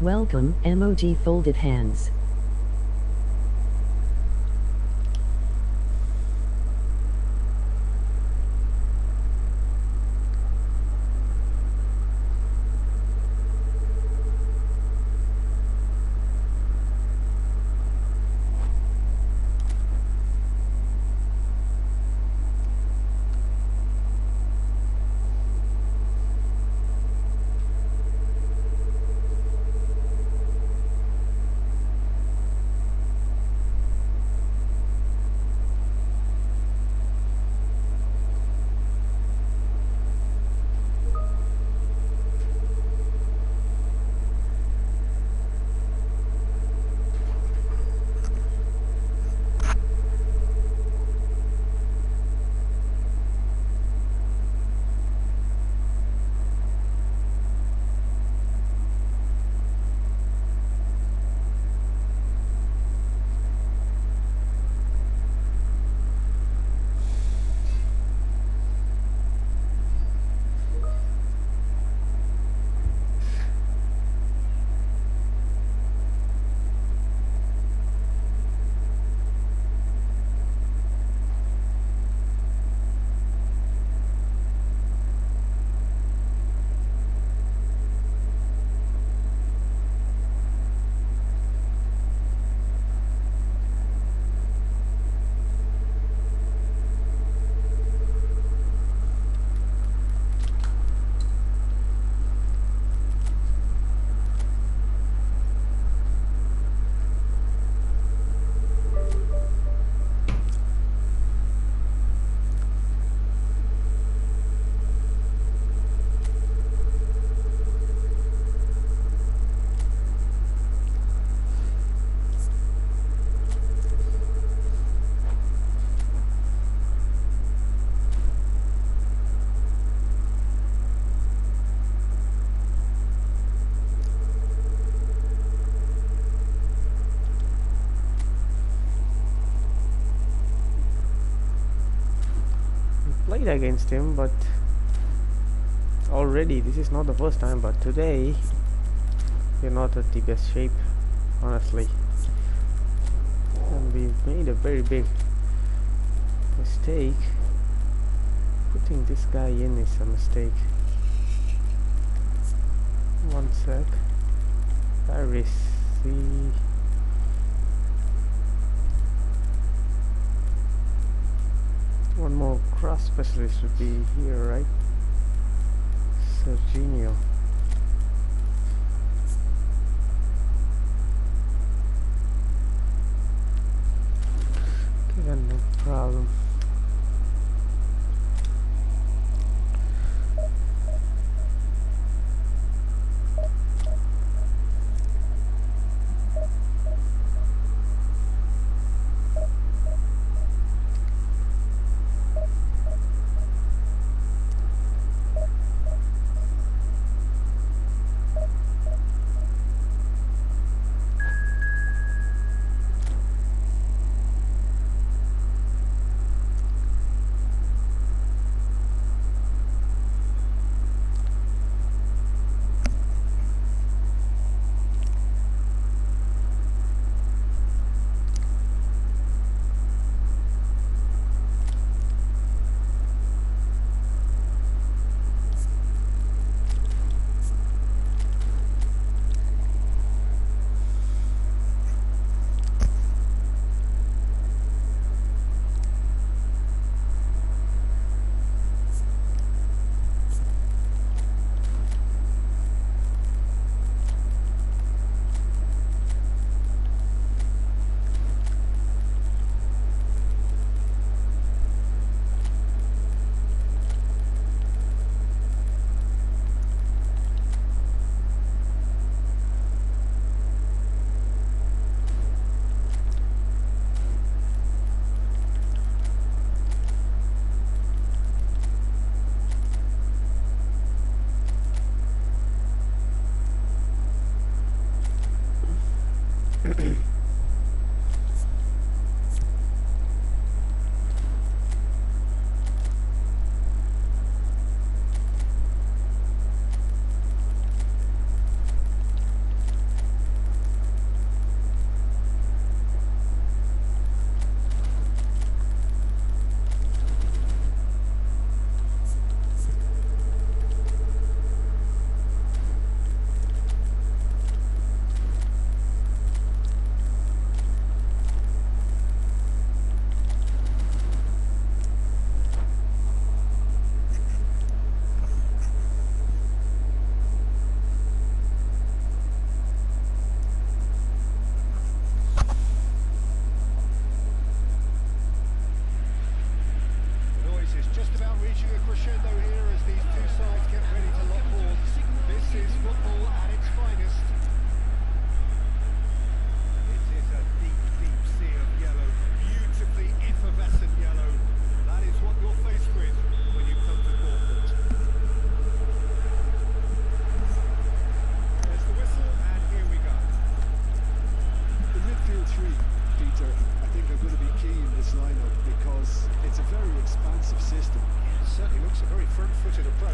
Welcome, emoji folded hands. Played against him, but already this is not the first time, but today we're not at the best shape, honestly, and we made a very big mistake. Putting this guy in is a mistake. One sec. Where is the... One more cross specialist would be here, right? Serginho. Okay, then no problem.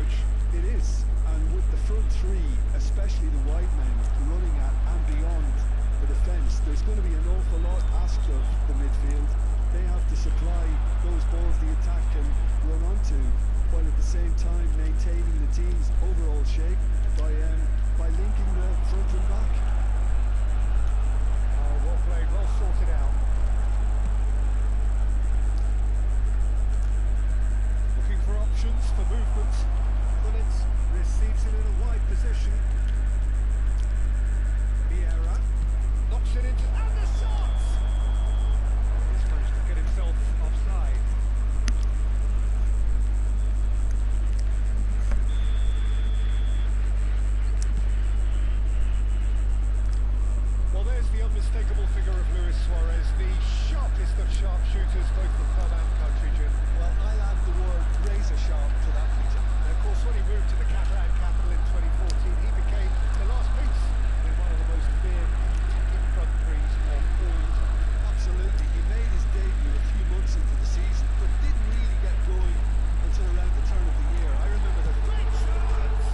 challenge. It is, and with the front three, especially the wide men, running at and beyond the defence, there's going to be an awful lot asked of the midfield. They have to supply those balls the attack can run onto, while at the same time maintaining the team's overall shape by linking the front and back. Oh, well played, well sorted out. Looking for options for movement. Bullets receives it in a wide position. Vieira knocks it into, and the shot! He's managed to get himself offside. Well, there's the unmistakable figure of Luis Suarez, the sharpest of sharpshooters, both for club and country, Jim. Well, I'll add the word razor sharp to that, Peter. And of course, when he moved to the Catalan capital in 2014, he became the last piece in one of the most feared attacking front threes of all time. Absolutely. He made his debut a few months into the season, but didn't really get going until around the turn of the year. I remember the Great chance!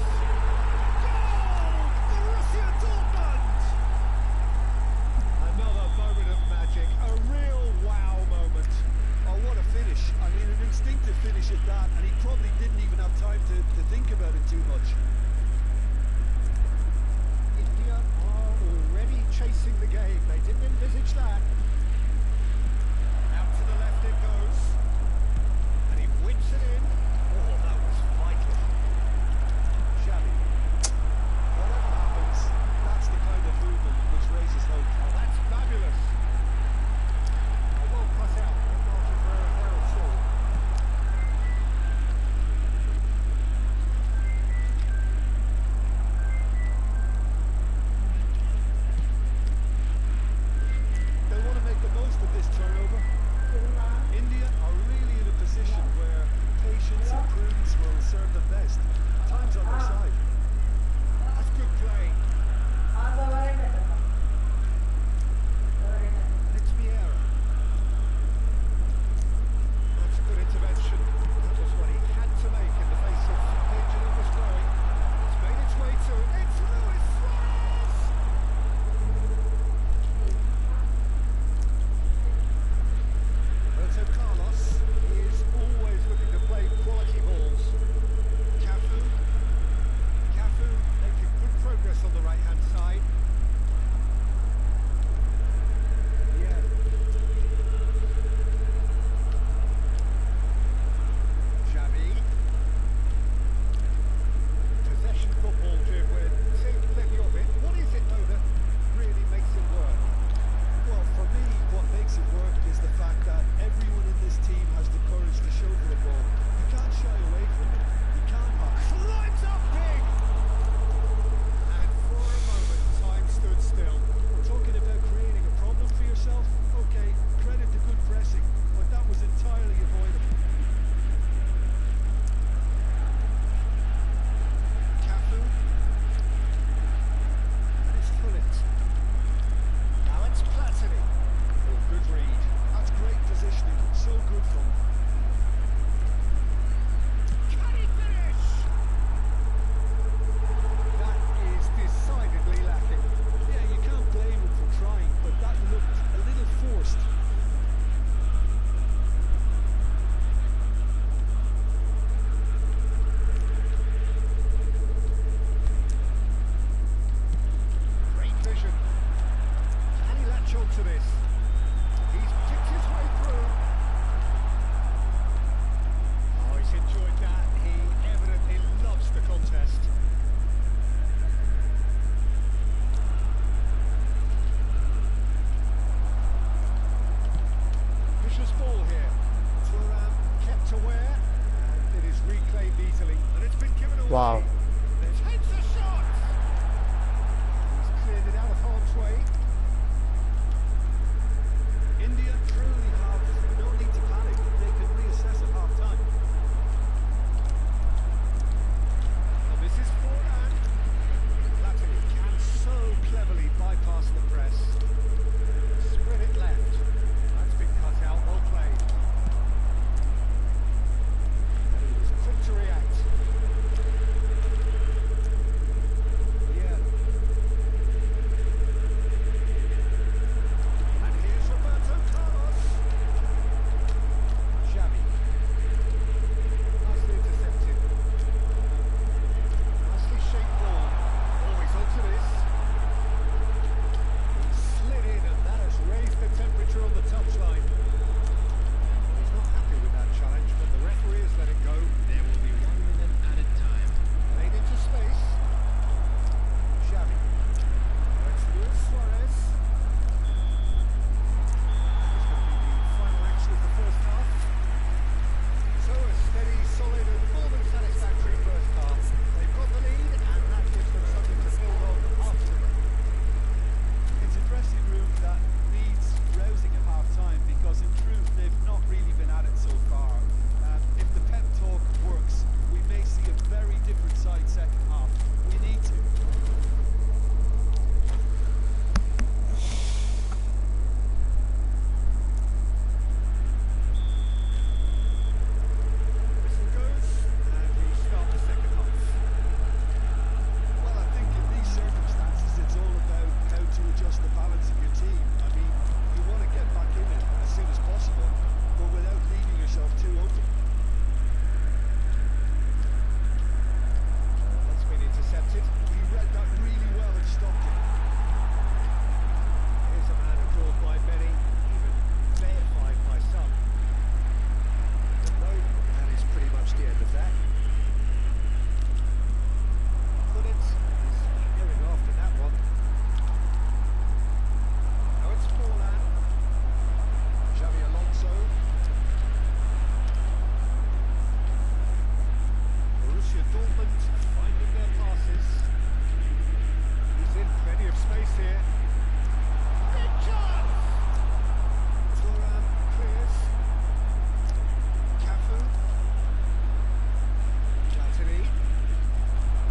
Goal! Borussia Dortmund! Another moment of magic, a real wow moment. Oh, what a finish. I mean, an instinctive finish at that, and he probably didn't even have time to think about it too much. India are already chasing the game. They didn't envisage that. Out to the left it goes. And he whips it in. Oh, that was vital. Xavi. Whatever happens, that's the kind of movement which raises hope. Oh, that's fabulous. Oh, well cut out. No margin for error there at all. They want to make the most of this turnover. India are really in a position where patience and prudence will serve them best. Time's on their side. That's good play. It's Vieira. That's a good intervention. That was what he had to make in the face of danger that was growing. It's made its way to it. It's Luis Suarez! Roberto Carlos is always looking to play quality balls. Cafu making good progress on the right-hand side. Yeah. Xavi. Possession football, Jim, we're seeing plenty of it. What is it, though, that really makes it work? Well, for me, what makes it work is the fact that everyone in this team has the courage to shoulder the ball. You can't shy away from it. You can't hide. Climbs up big! And for a moment, time stood still. We're talking about creating a problem for yourself. Okay, credit to good pressing, but that was entirely avoidable. Cafu. And it's Gullit. Now it's Platini. Oh, good read. That's great positioning. So good from him. Can he finish? That is decidedly lacking. Yeah, you can't blame him for trying, but that looked a little forced. Great vision. Can he latch on to this? He's picked his way through. Oh, he's enjoyed that. He evidently loves the contest. Vicious ball here. Thuram kept aware, and it is reclaimed easily. And it's been given away. Wow. There's heads a shot! He's cleared it out of harm's way. India truly have no need to panic. They can reassess at half-time. And this is Forlan. Platini can so cleverly bypass the press. Spread it left. That's been cut out, well played. And he was quick to react.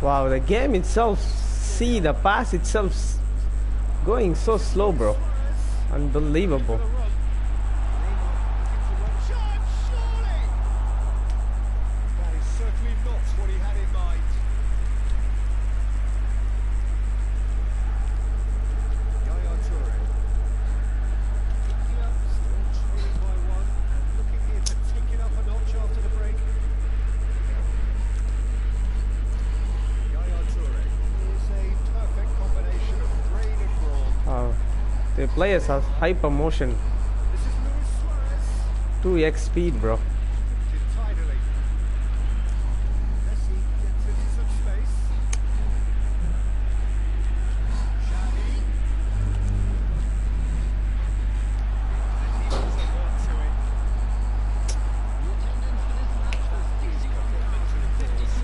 Wow, the game itself, see the pass itself going so slow, bro. Unbelievable. That is certainly not what he had in mind. Yaya Toure. Picking up, still trailing by one, and looking here to tick it up a notch after the break. Yaya Toure is a perfect combination of brain and brawn. The players have hyper motion, This is Luis Suarez. 2x speed, bro. Tidily. Messi gets into some space. Xavi. And he was a lot to it. Easy commitment to the 50s.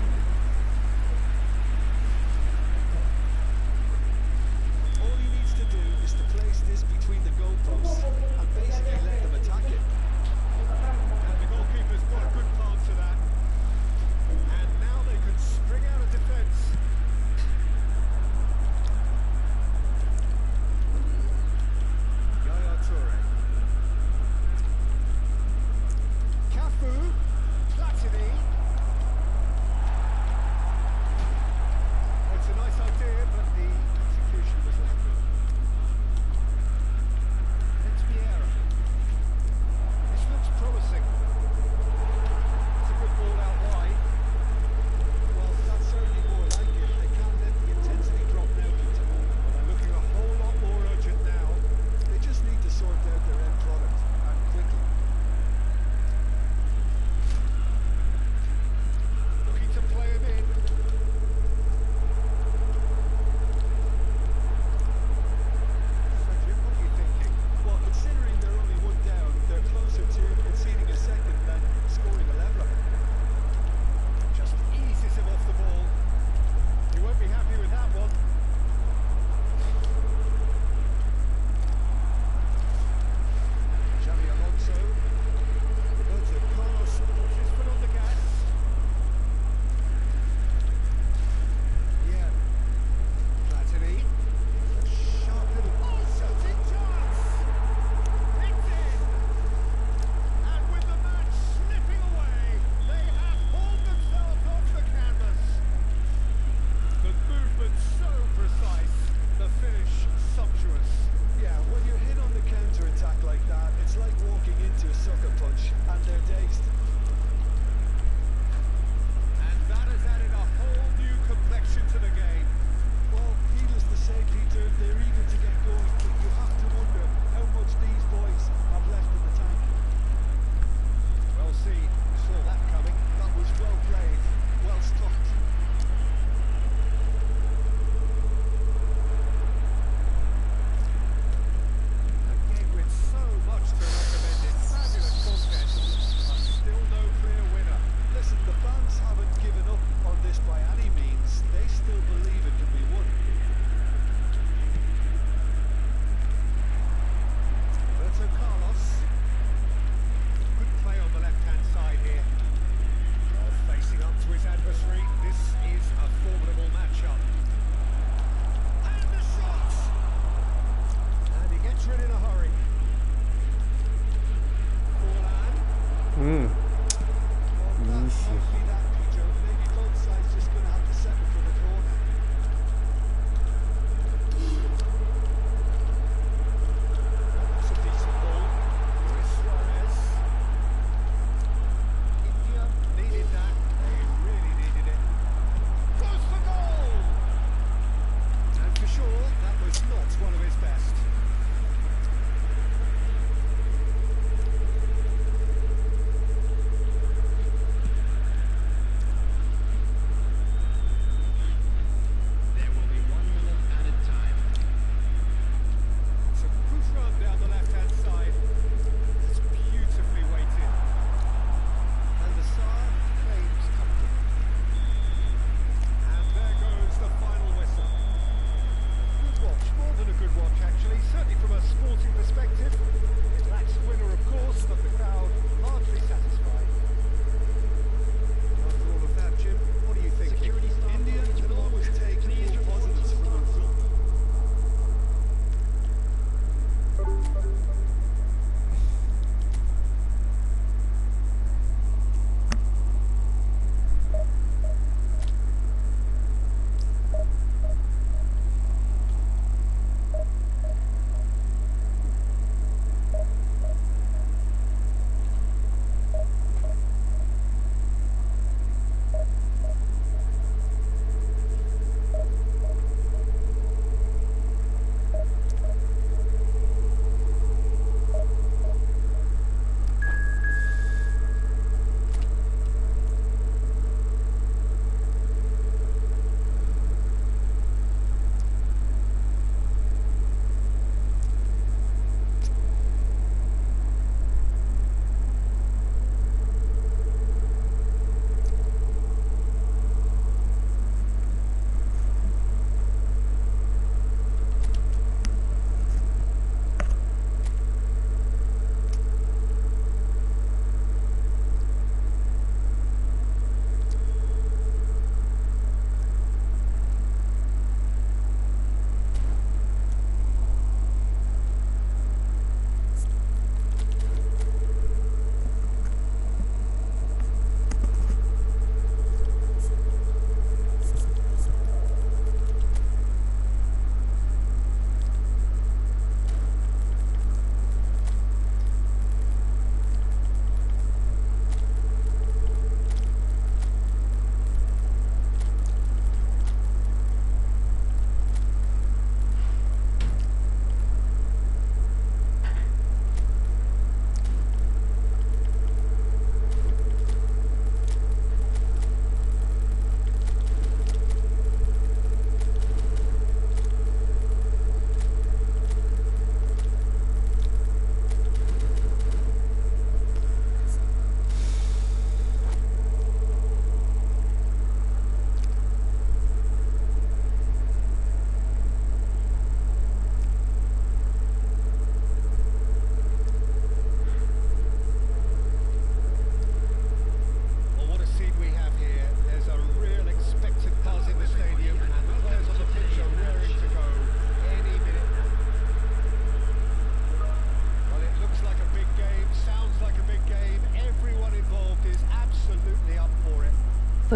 All he needs to do is to place this between the goalposts and basically let them attack it. And the goalkeeper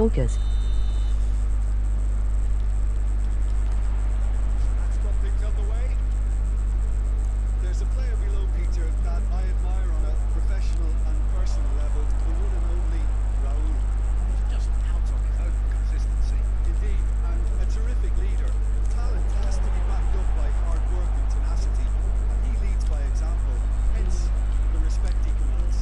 Focus. That's got things underway. There's a player below Peter that I admire on a professional and personal level, the one and only Raul. He's just out on his own consistency. Indeed, and a terrific leader. Talent has to be backed up by hard work and tenacity, and he leads by example, hence the respect he commands.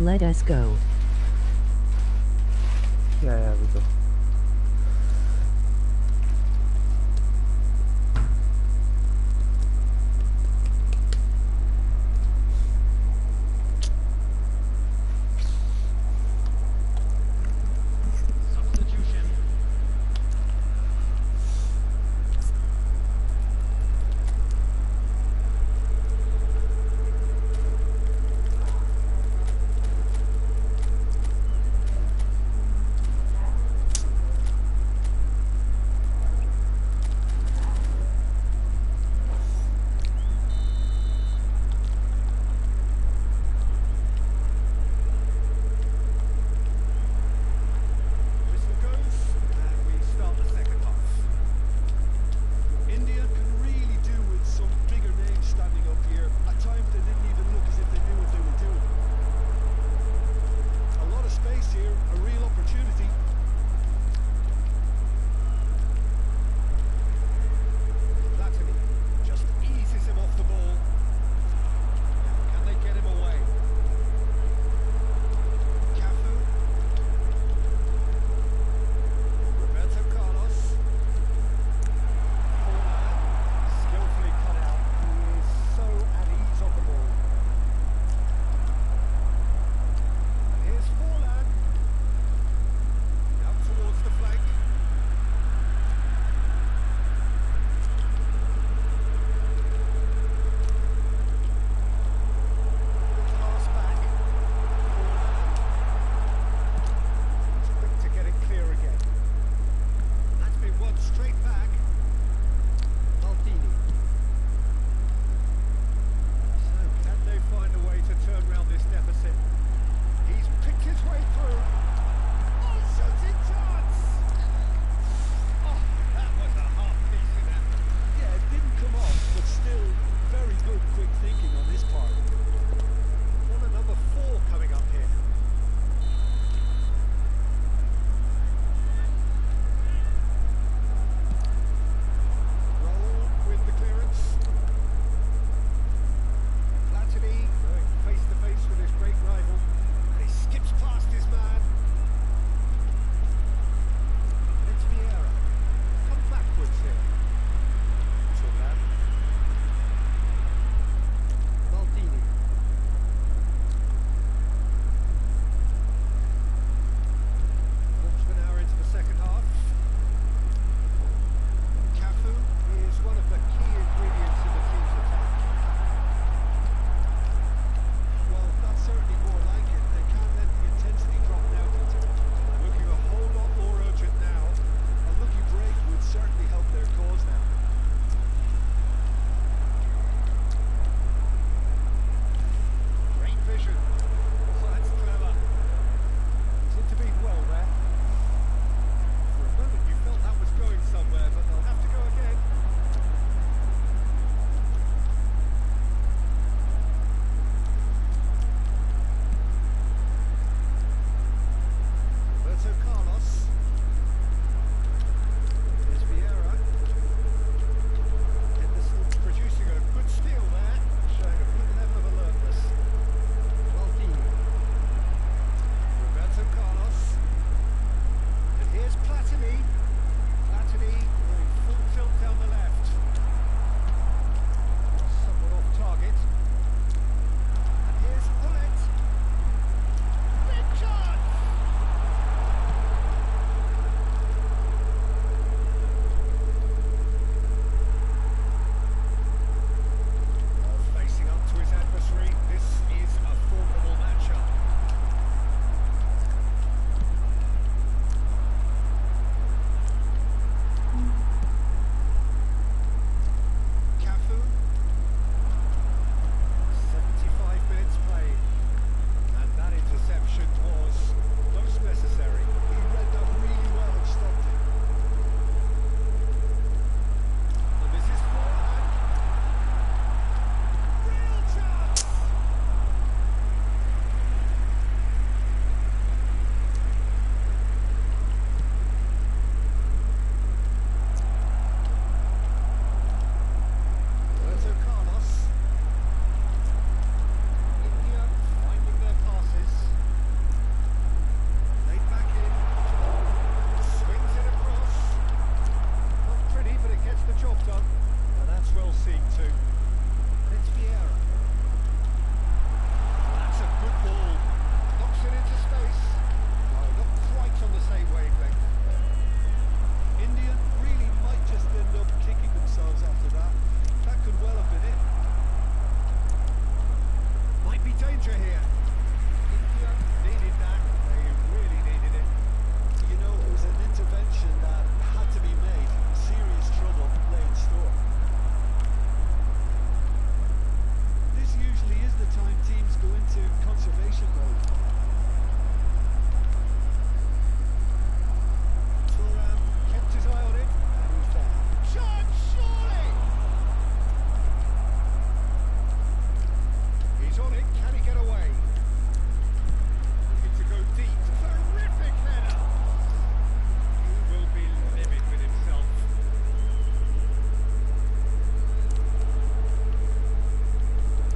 Let us go. Yeah, we go. Substitution.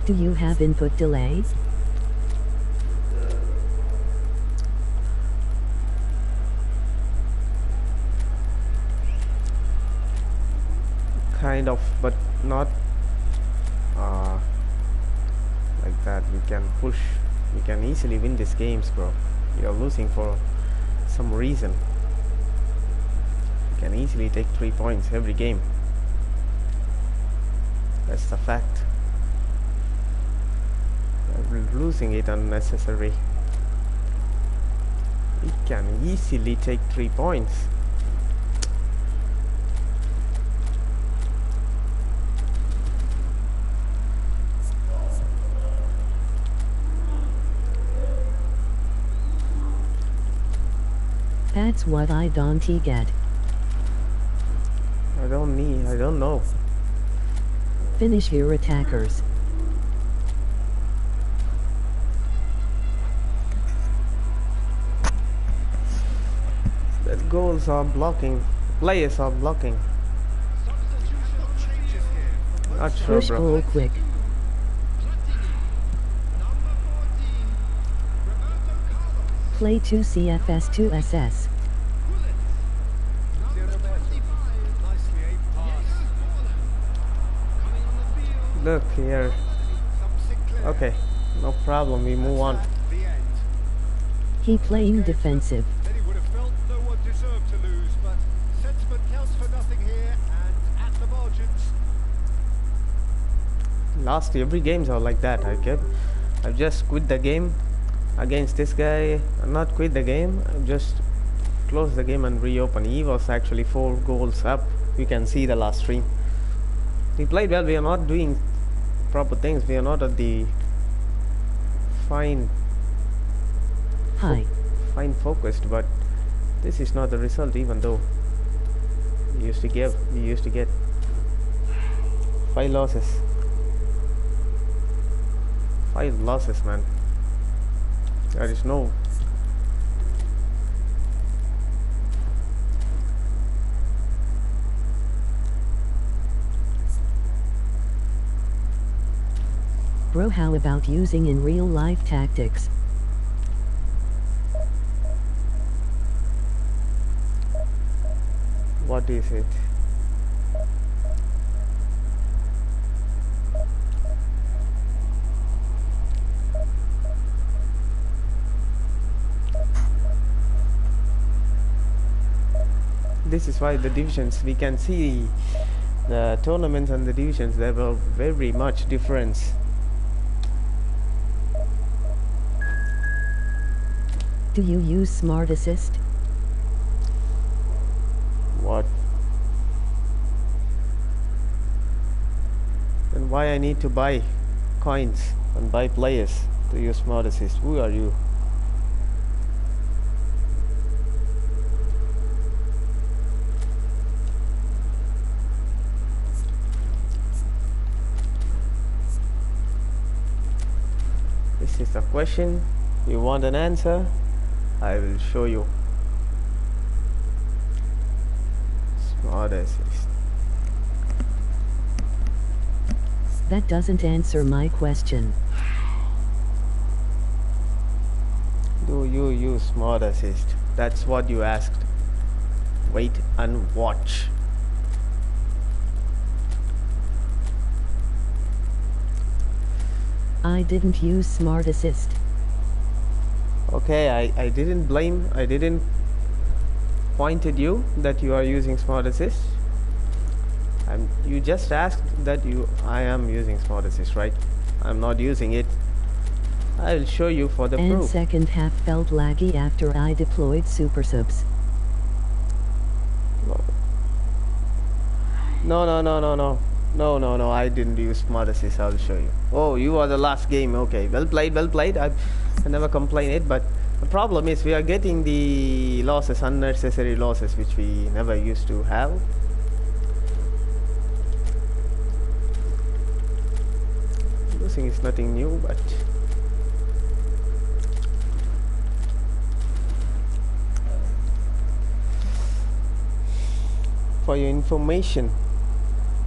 Do you have input delay? Kind of, but not like that. We can push. We can easily win these games, bro. We are losing for some reason. We can easily take 3 points every game. That's the fact. We're losing it unnecessary. We can easily take 3 points. That's what I don't get. I don't know. Finish your attackers. The goals are blocking. Players are blocking. Substitution changes here. Not sure, Push bro. goal quick. Number 14, Roberto Carlos. Play 2 CFS 2 SS. Number 25, nicely aimed pass. Coming on the field. Look here. Sinclair. Okay, no problem. We move on. The end. He playing defensive. Then he would have felt no one deserved to lose, but sentiment counts for nothing here, and at the margins. Last every games are like that. I've just quit the game against this guy. I'm not quit the game. I just close the game and reopen. He was actually 4 goals up. You can see the last stream. We played well. We are not doing proper things. We are not at the fine focused, but this is not the result. Even though we used to get 5 losses. 5 losses, man. There is no. Bro, how about using in real life tactics? What is it? This is why the divisions, we can see the tournaments and the divisions, there were very much difference. Do you use Smart Assist? What? Then why I need to buy coins and buy players to use Smart Assist? Who are you? This is the question. You want an answer? I will show you. Smart Assist. That doesn't answer my question. Do you use Smart Assist? That's what you asked. Wait and watch. I didn't use Smart Assist. Okay, I didn't pointed you that you are using Smart Assist. You just asked that I am using Smart Assist, right? I'm not using it. I will show you for the And proof. second half felt laggy after I deployed super subs. No, I didn't use Smart Assist. I'll show you. Oh, you are the last game. Okay, well played. I never complain it, but the problem is we are getting the losses, unnecessary losses, which we never used to have. Losing is nothing new, but for your information,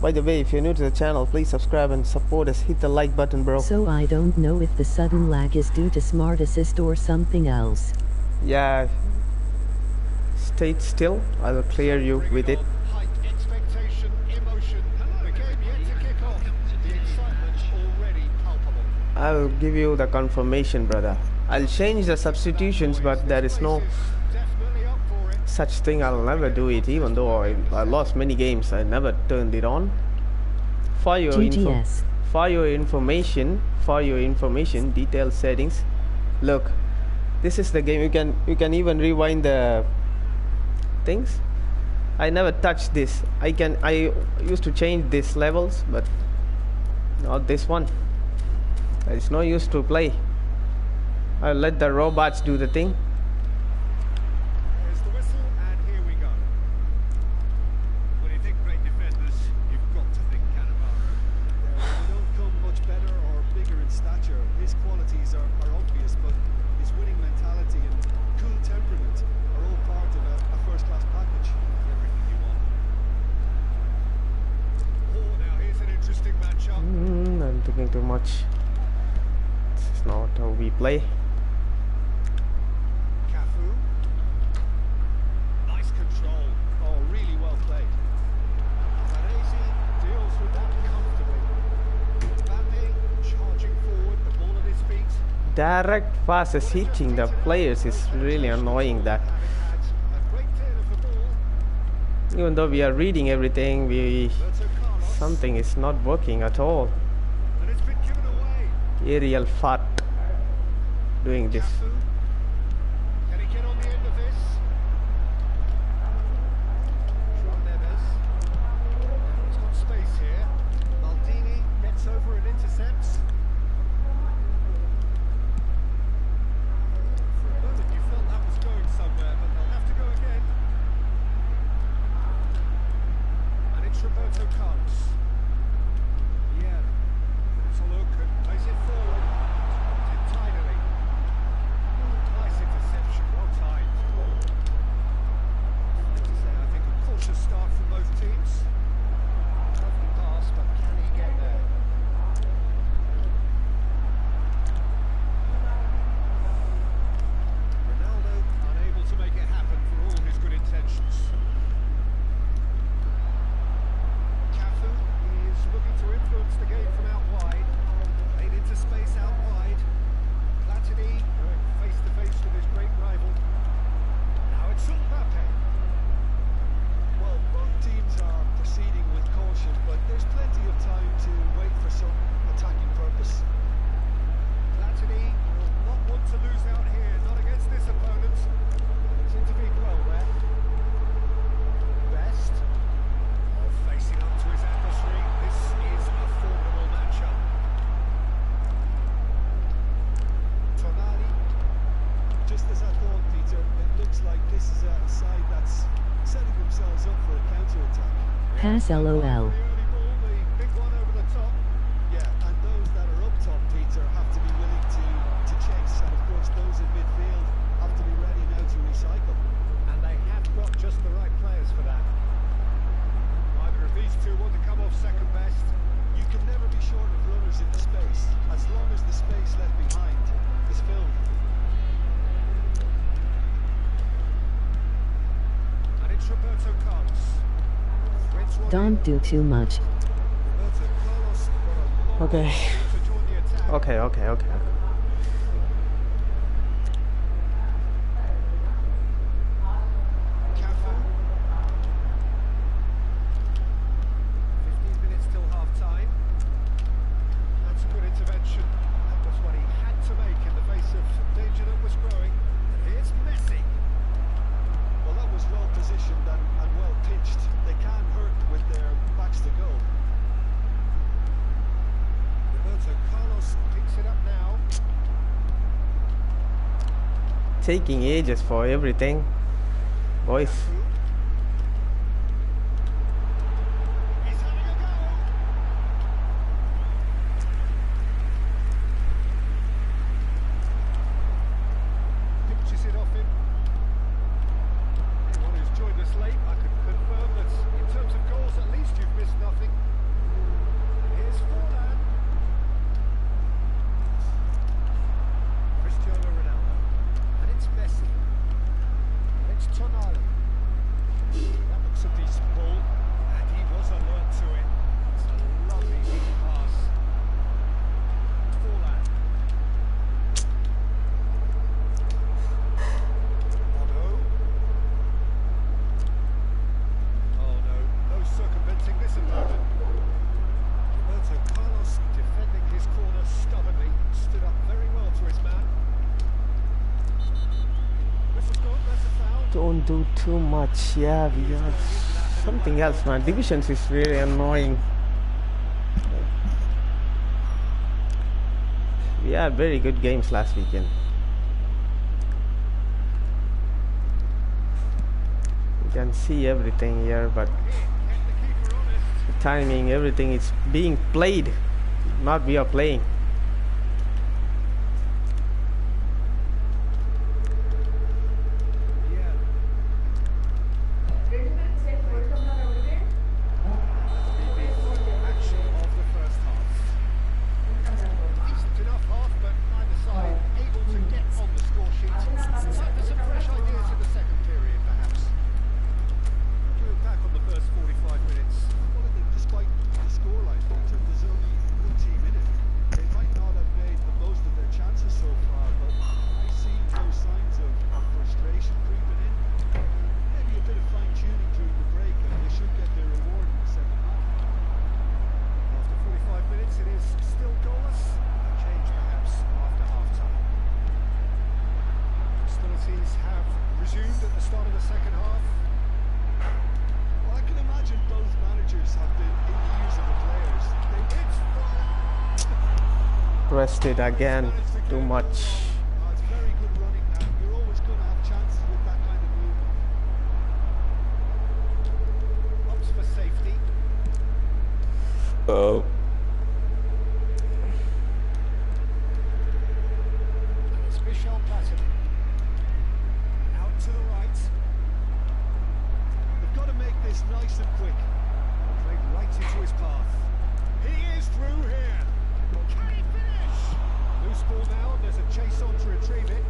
By the way, if you're new to the channel, please subscribe and support us. Hit the like button, bro. So I don't know if the sudden lag is due to smart assist or something else. Yeah. Stay still. I will clear you Bring with it. on. Height, expectation, emotion. The game yet to kick off. The excitement already palpable. I will give you the confirmation, brother. I'll change the substitutions, but there is no Definitely up for it. such thing. I'll never do it, even though I lost many games. I never turned it on. For your GGS. for your information, detailed settings. Look, this is the game. You can even rewind the things. I never touched this. I used to change these levels, but not this one. There is no use to play. I'll let the robots do the thing. Here's the whistle, and here we go. When you think great defenders, you've got to think Cannavaro. They don't come much better or bigger in stature. His qualities are obvious, but his winning mentality and cool temperament are all part of a first-class package. Everything you want. Oh, now here's an interesting matchup. I'm thinking too much. This is not how we play. Cafu. Nice control. Oh, really well played. Baresi deals with that comfortably. Mbappe charging forward, the ball at his feet. Direct passes hitting the players is really annoying. That Having had a great deal of the ball, even though we are reading everything, Roberto Carlos, something is not working at all. and it's been given away. Aerial fart doing this. Cafu. Can he get on the end of this? João Neves. He's got space here. Maldini gets over and intercepts. For a moment you felt that was going somewhere, but they'll have to go again. And it's Roberto Carlos. Yeah. It's a look and plays it forward. It's tidily. Nice interception, well timed. Fair to say, I think a cautious start from both teams. Lovely pass, but can he get there? Ronaldo unable to make it happen for all his good intentions. Cafu is looking to influence the game from out wide. Played into space out wide. Platini going face to face with his great rival. Now it's Mbappe. Well, both teams are proceeding with caution, but there's plenty of time to wait for some attacking purpose. Platini will not want to lose out here, not against this opponent. He's intervened well there. Best. Oh, facing up to his adversary. This is a formidable matchup. Tonali. Just as I thought, Peter, it looks like this is a side that's setting themselves up for a counter-attack. Pass LOL. The early ball, the big one over the top. Yeah, and those that are up top, Peter, have to be willing to chase, and of course those in midfield have to be ready now to recycle. And they have got just the right players for that. Either of these two want to come off second best. You can never be short of runners in the space, as long as the space left behind is filled. And it's Roberto Carlos. Threads one Don't in. do too much. Roberto Carlos got a long Okay. way to join the attack. Okay. Cafu. 15 minutes till half time. That's a good intervention. That was what he had to make in the face of danger that was growing. And here's Messi. Well, that was well positioned and well pitched. They can hurt with their backs to goal. Roberto Carlos picks it up now. Taking ages for everything, boys. Cafu. He's having a go. Pinches it off him. Anyone who's joined us late, I can confirm that in terms of goals, at least you've missed nothing. Don't do too much. Yeah, we are something else, man. Divisions is really annoying. We had very good games last weekend. You can see everything here, but the timing, everything is being played, not we are playing. Pressed it again, too much. It's very good running now. You're always going to have chances with that kind of movement. Opts for safety. Oh. It's Michel Platini. Out to the right. They've got to make this nice and quick. Played right into his path. He is through here. Can he finish? Loose ball now, there's a chase on to retrieve it.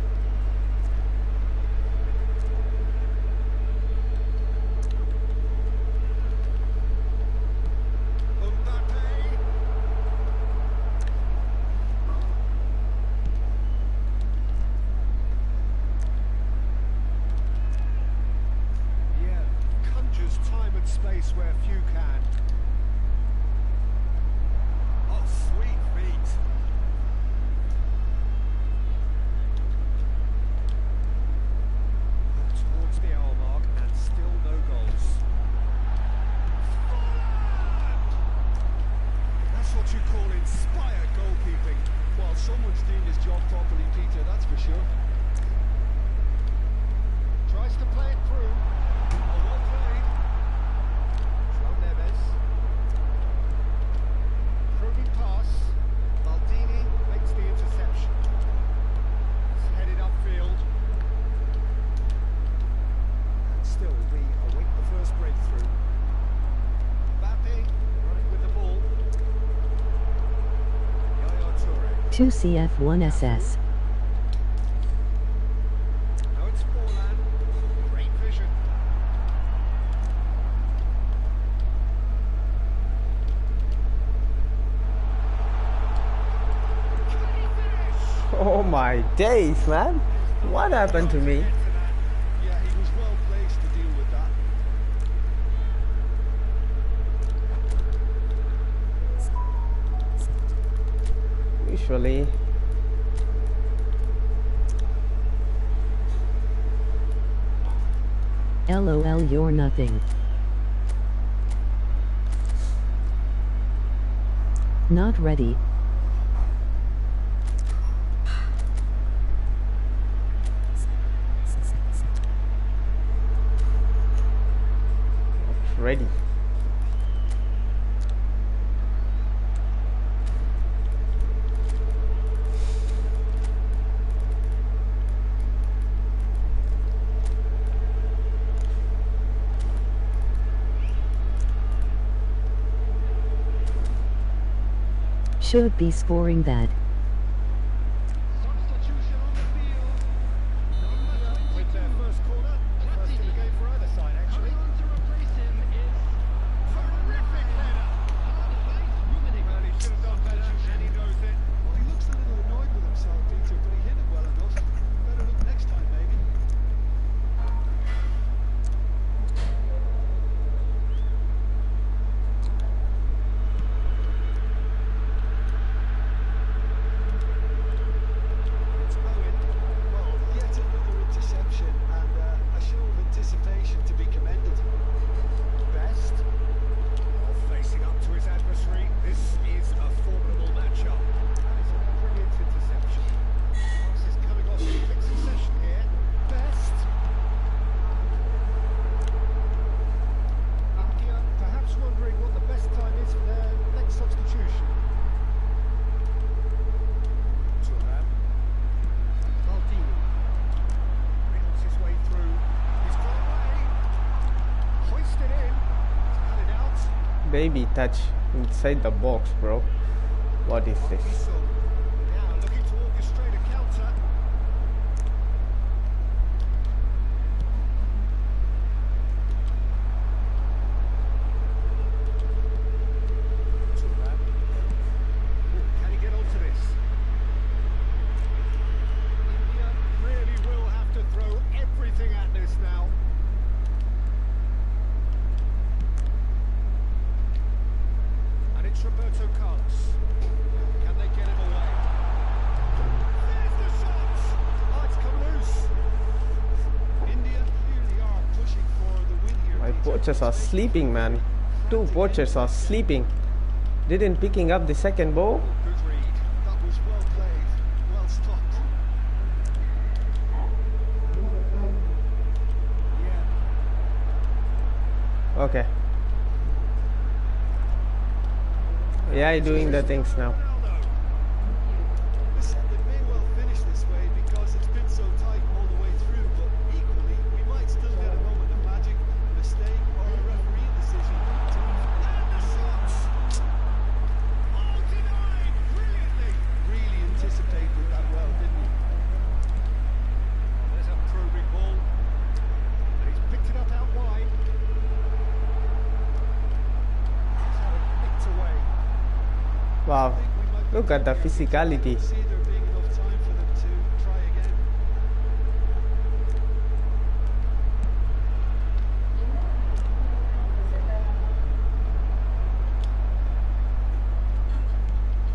Yeah, conjures time and space where few can. Oh, sweet feet. Towards the hour mark and still no goals. That's what you call inspired goalkeeping. Well, someone's doing his job properly, Peter, that's for sure. Tries to play it through. Oh, well played. João Neves. Probing pass. Maldini makes the interception. It's headed upfield. And still, we await the first breakthrough. Mbappe running with the ball. Yaya Toure. 2CF1SS. Now it's Forlan. Great vision. Can he finish? Oh my days, man. What happened to me? Yeah, he was well placed to deal with that. Usually LOL, you're nothing. Not ready. ready. Should be scoring that. Substitution on the field. With their first corner, first in the game for either side, actually. To replace him is terrific header. Well, he should have done better, and he knows it. Well, he looks a little annoyed with himself, Peter, but he hit it well enough. Better look next time, maybe. baby touch inside the box, bro. What is this? Now looking to orchestrate a counter. Can he get onto this? India really will have to throw everything at this now. And it's Roberto Carlos. Can they get him away? There's the shot! Oh, it's come loose. India clearly are pushing for the win here. My Peter. poachers are sleeping, man. Two poachers are sleeping. Didn't picking up the second ball. Good read. That was well played. Well stopped. Yeah. Okay. Yeah, doing the things now. Listen, they may well finish this way because it's been so tight all the way through, but equally, we might still get a moment of magic, a mistake, or a referee decision to... And the shot! Oh, denied brilliantly! Really anticipated that well, didn't he? There's a probing ball. And he's picked it up out wide. He's had it nicked away. Wow. Look at the physicality. See there being enough time for them to try again.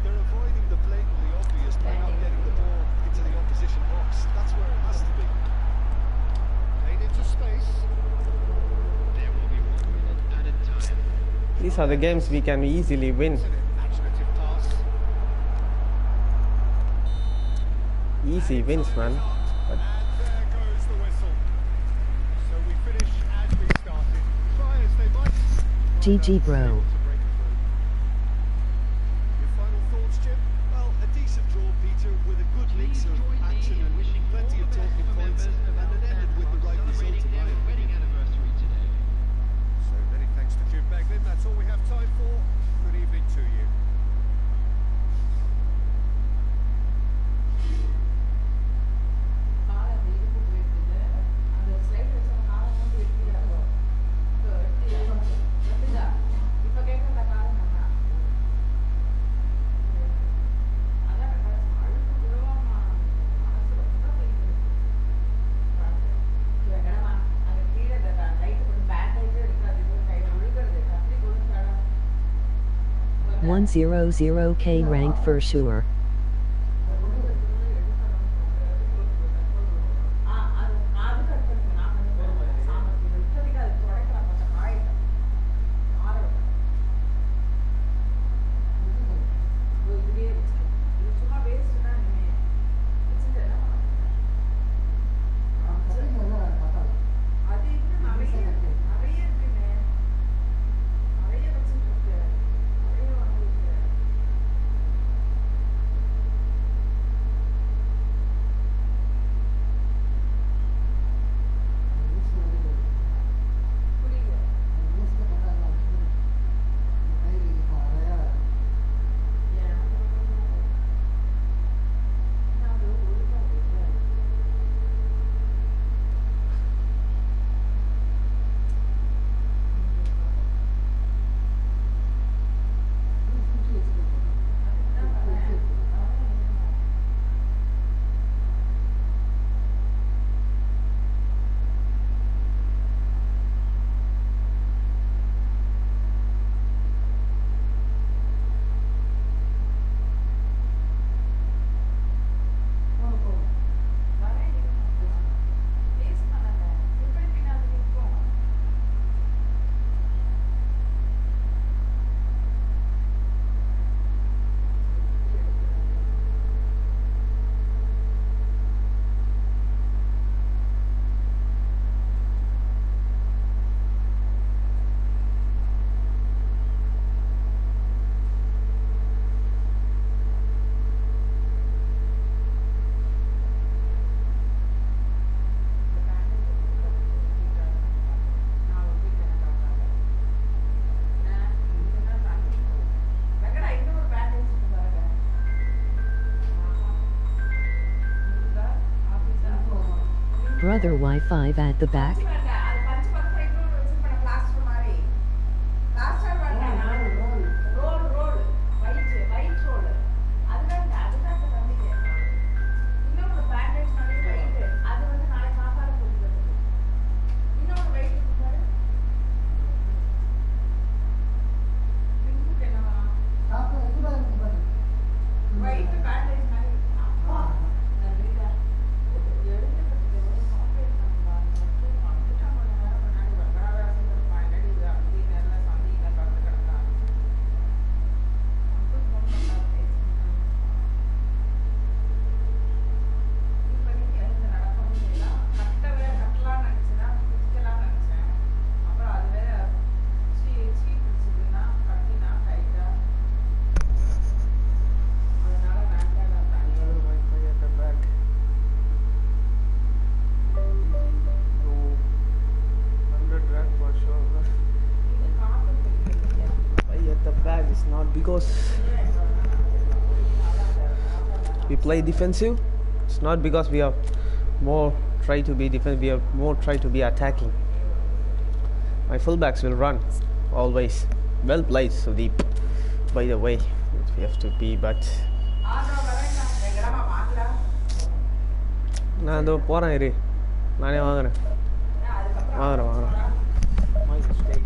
They're avoiding the blatantly obvious by not getting the ball into the opposition box. That's where it has to be. Played into space. There will be 1 minute added time. These are the games we can easily win. Isn't it? Imaginative pass. Easy wins, man. But And there goes the whistle. So we finish as we started. Try as they might. GG, bro. To break through. Your final thoughts, Jim? Well, a decent draw, Peter, with a good mix of action and plenty of talking points, and it ended with the right result in my opinion. So many thanks to Jim Beglin. That's all we have time for. Good evening to you. K 100K ranked for sure. brother Wi-Fi at the back. Because we play defensive, it's not because we are more try to be defensive, we are more try to be attacking. My fullbacks will run always. Well played, Sudeep. By the way, we have to be, but நான் இதோ போகிறேன் இரு, நானே வாங்குறேன். My mistake.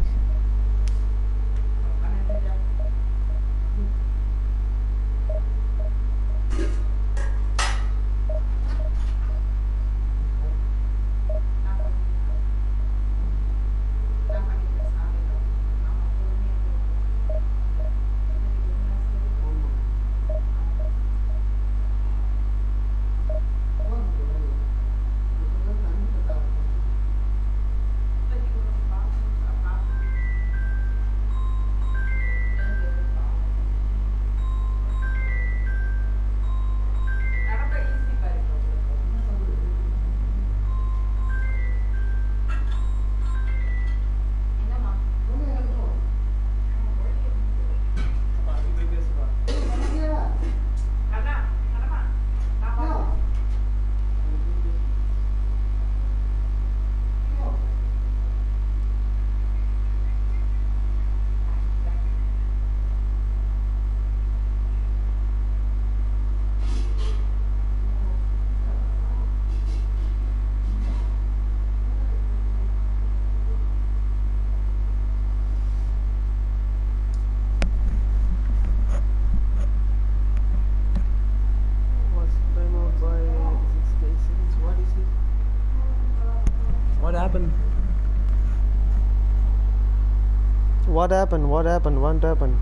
What happened? What happened? What happened?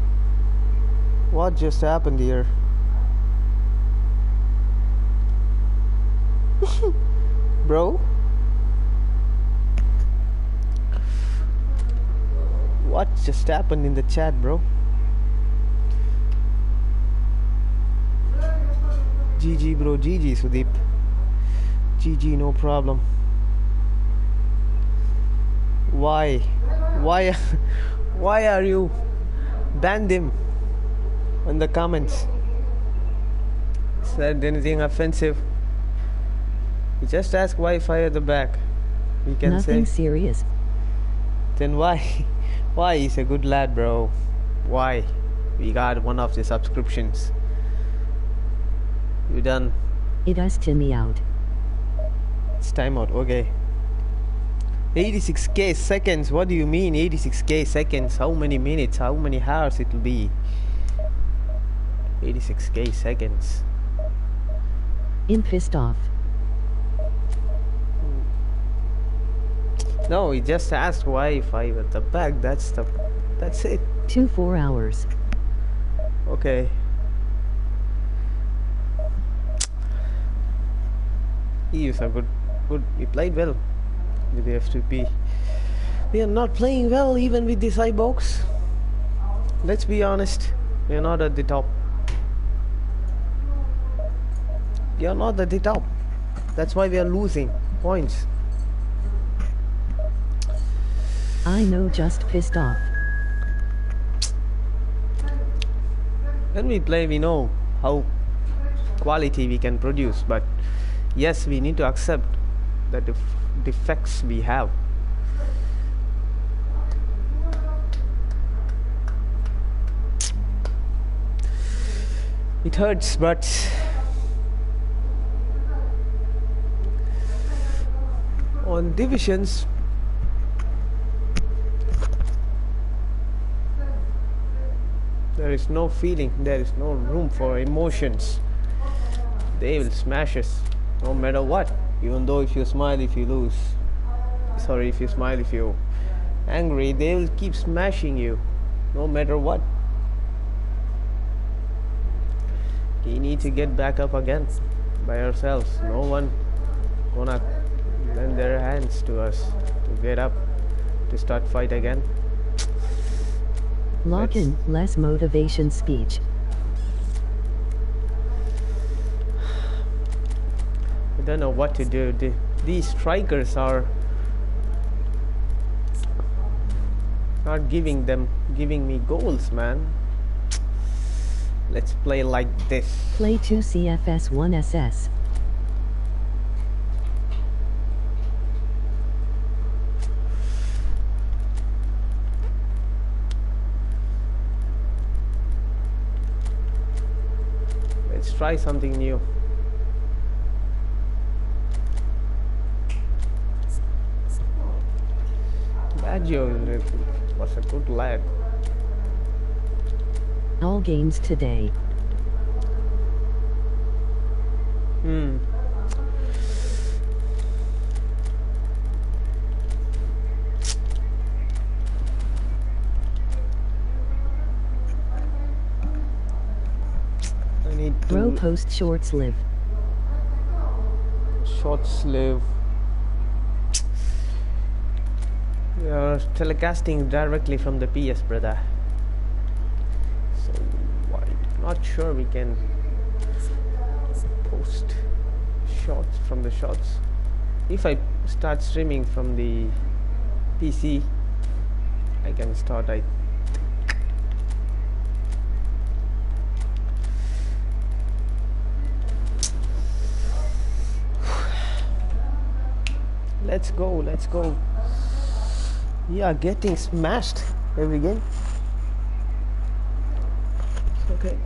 What just happened here? Bro? What just happened in the chat, bro? GG, bro. GG, Sudeep. GG, no problem. Why? Why are you banned him in the comments? Said anything offensive? You just ask Wi-Fi at the back. We can Nothing say. serious. Then why? Why? He's a good lad, bro. Why? We got one of the subscriptions. You done? It has Timmy out. It's time out. Okay. 86k seconds. What do you mean 86k seconds? How many minutes? How many hours it will be? 86k seconds. I'm pissed off. No, he just asked Wi-Fi at the back. That's it. 4 hours. Okay. He is a good. We played well with the F2P. We are not playing well even with this box. Let's be honest. We are not at the top. We are not at the top. That's why we are losing points. I know, just pissed off. When we play, we know how quality we can produce, but yes, we need to accept the defects we have. It hurts, but on divisions there is no feeling, there is no room for emotions. They will smash us no matter what, even though if you smile if you lose, sorry, if you smile if you're angry, they will keep smashing you no matter what. We need to get back up again by ourselves. No one gonna lend their hands to us to get up, to start fight again. Log in, less motivation speech. I don't know what to do. These strikers are not giving me goals, man. Let's play like this. Play 2 CFS 1 SS. Let's try something new. Baggio was a good lad. All games today. I need Throw to post short sleeve. short sleeve. We are telecasting directly from the PS, brother. So I'm not sure we can post shots from the shots. If I start streaming from the PC, I can start. Let's go, let's go. We are getting smashed every game. Okay.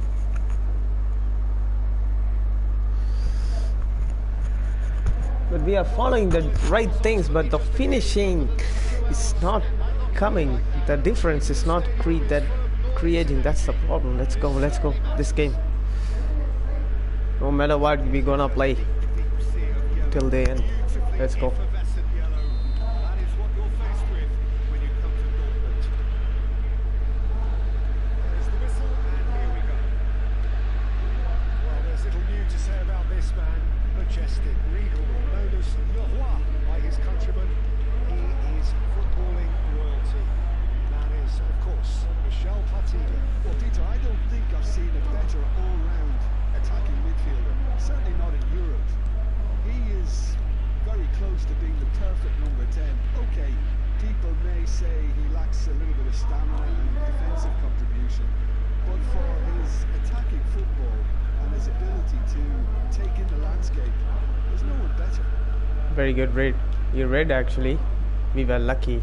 But we are following the right things, but the finishing is not coming. The difference is not creating. That's the problem. Let's go, let's go. This game. No matter what, we're gonna play till the end. Let's go. Very good read. You read actually. We were lucky.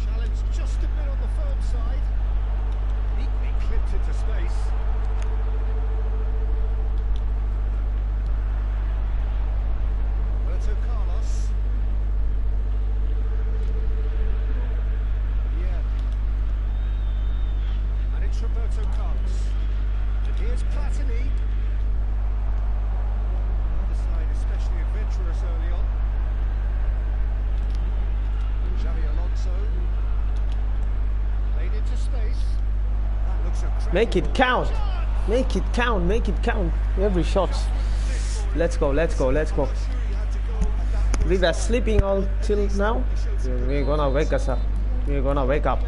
Challenge just a bit on the firm side. Neatly clipped into space. Roberto Carlos. Yeah. And it's Roberto Carlos. And here's Platini. Especially adventurous early on. Xavi Alonso laid into space. That looks a Make it count. Make it count. Make it count. Every shot. Let's go. Let's go. Let's go. We were sleeping all till now. We're gonna wake us up. We're gonna wake up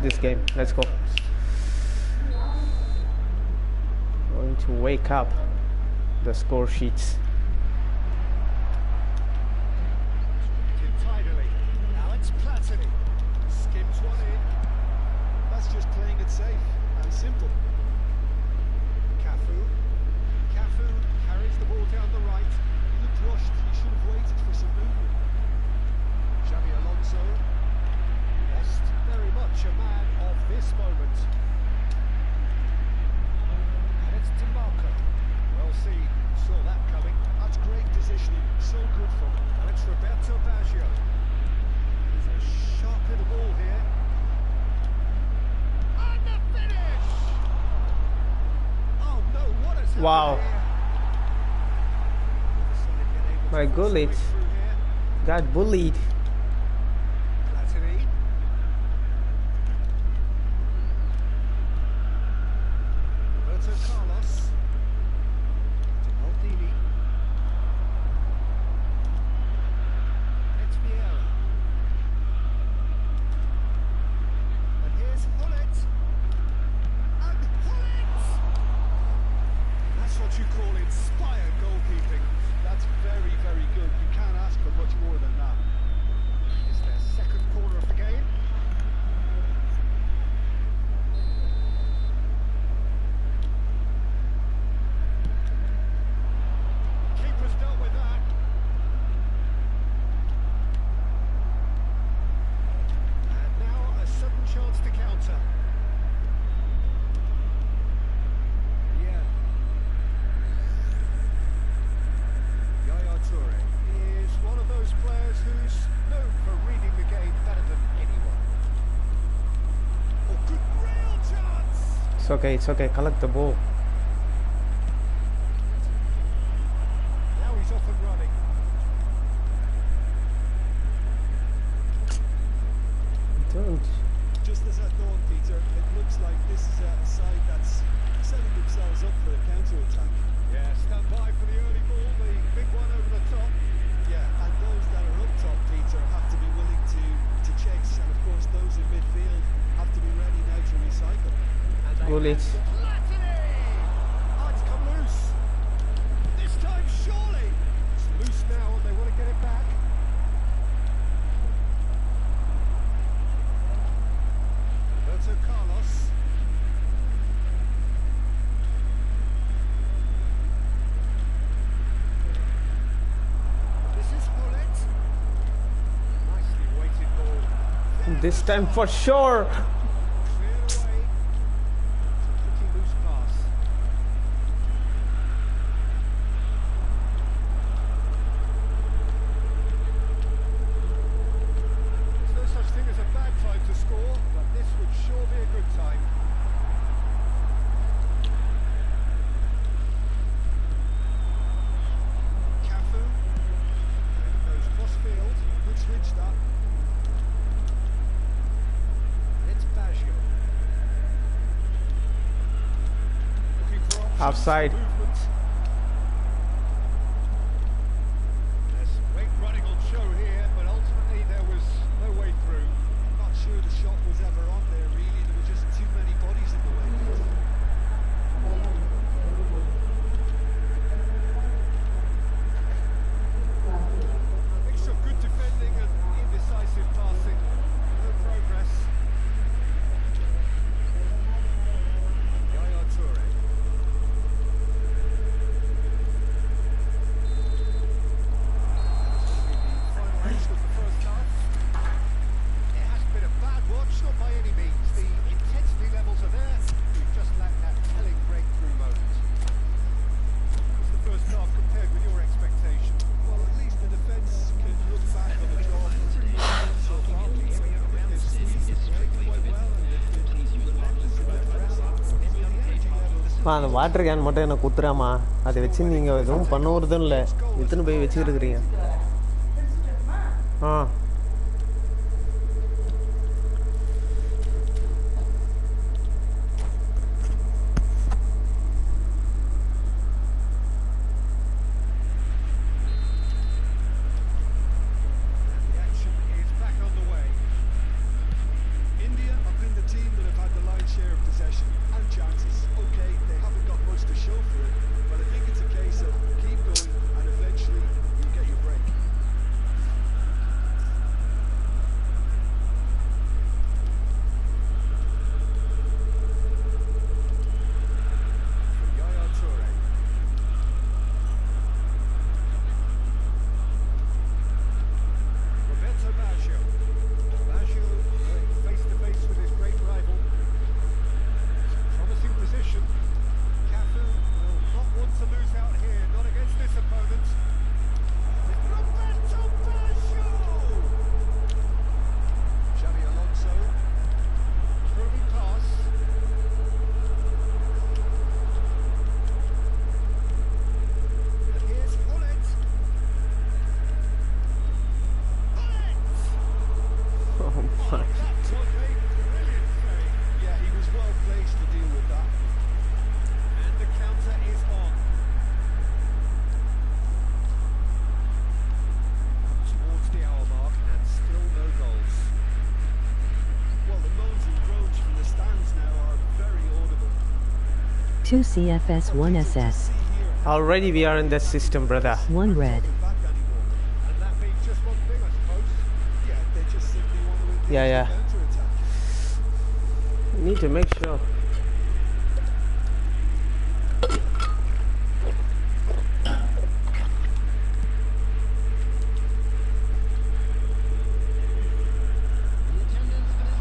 this game. Let's go. Going to wake up the score sheets. Platini skims one in. That's just playing it safe and simple. Cafu carries the ball down the right. Looked rushed Roberto Baggio. There's a sharp little ball here. And the finish! Oh no, what has happened Wow. here? My goalies got bullied. Platini. Roberto Carlos. Maldini. It's Vieira. And here's Hullet. And Hullet! That's what you call inspired goalkeeping. That's very, very good. You can't ask for much more than that. It's their second corner of the game. Keeper's dealt with that. And now a sudden chance to counter. Yeah. Yaya Toure is one of those players who's known for reading the game better than anyone. Oh, good real chance! It's okay, it's okay. Collect the ball. Now he's off and running. Don't. Just as I thought, Peter, it looks like this is a side that's setting themselves up for a counter-attack. Yeah, stand by for the early ball, the big one over the top. Yeah, and those that are up top, Peter, have to be willing to chase, and of course those in midfield have to be ready now to recycle. Goalies. Platini! Oh, it's come loose. This time, surely. It's loose now and they want to get it back. Roberto Carlos. This is Hullet. Nicely weighted ball. This time for sure. Cleared away. It's a pretty loose pass. There's no such thing as a bad time to score, but this would sure be a good time. Cafu. There goes crossfield. Good switch that. It's Baggio. Looking for options. Offside. Movement. There's weight running on show here, but ultimately there was no way through. Not sure the shot was ever on there, really. There were just too many bodies in the way. A mix of good defending and indecisive passing. No progress. Yaya Toure. Final action of the first half. It hasn't been a bad watch, not by any means. The intensity levels are there. We've just lacked that telling breakthrough moment. How's the first half compared with your expectation? Well, at least the defence can look back on the job so far. They've squeezed the break quite well, and they've been relentless in their pressing. So the energy levels அந்த water can மட்டும் என்ன குத்துறாமா அதை வச்சு நீங்கள் எதுவும் பண்ணுறதும் இல்லை வித்துன்னு போய் வச்சுருக்கிறீங்க ஆ The action is back on the way. India have been the team that have had the lion's share of possession and chances. Okay, they haven't got much to show for it, but I think it's a case of keep going and eventually you'll get your break. 2 CFS, 1 SS. Already we are in that system, brother. 1 red. Back anymore. And that means just one thing, I suppose. Yeah, they just simply want to engage Yeah. the counter-attack. Need to make sure.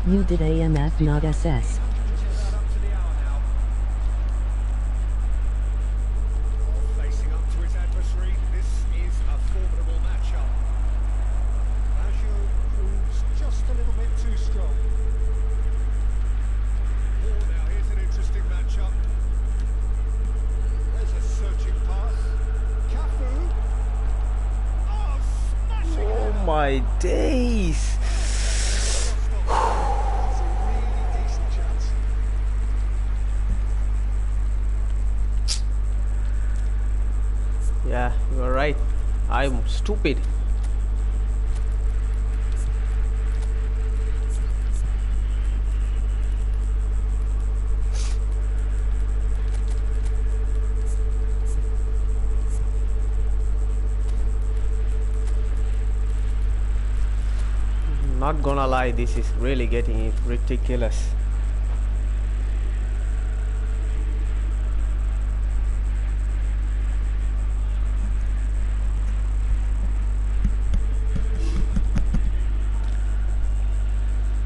You did AMF, not SS. Just about up to the hour now. Facing up to his adversary, this is a formidable matchup. Baggio proves just a little bit too strong. Oh, now here's an interesting matchup. There's a searching pass. Cafu. Oh, smashing Oh header. my days. That's a really decent chance. Yeah, you are right. I'm stupid. Not gonna lie, this is really getting ridiculous.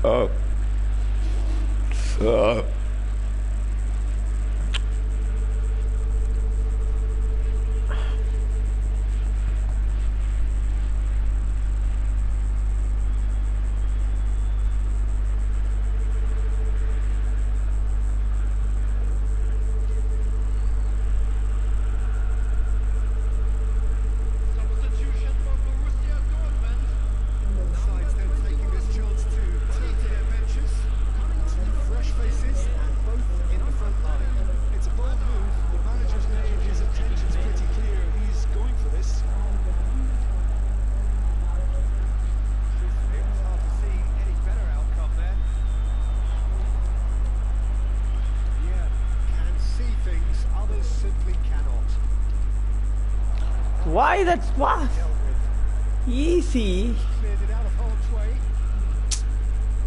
Oh. Substitution for Borussia Dortmund. Sides then taking this chance to take their benches. Two fresh faces and both in the front line. It's a bold move. The manager's made his intentions pretty clear. He's going for this. Truthfully, it was hard to see any better outcome there. Yeah, can see things, others simply cannot. Why that's what? Dealt with. Easy. Cleared it out of harm's way.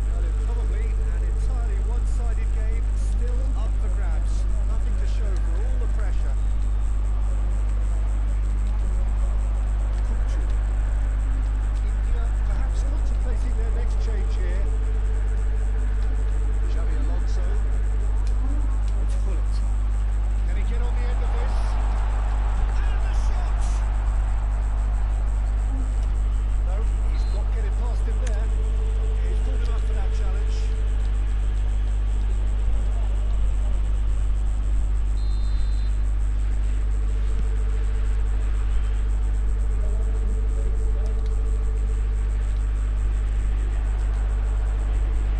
Well, it's probably an entirely one-sided game, still up for grabs. Nothing to show for all the pressure. India perhaps contemplating their next change here. Xabi Alonso. It's Bullet. Can he get on the end of this? And the shot! No, he's not getting past him there. He's pulled him up for that challenge.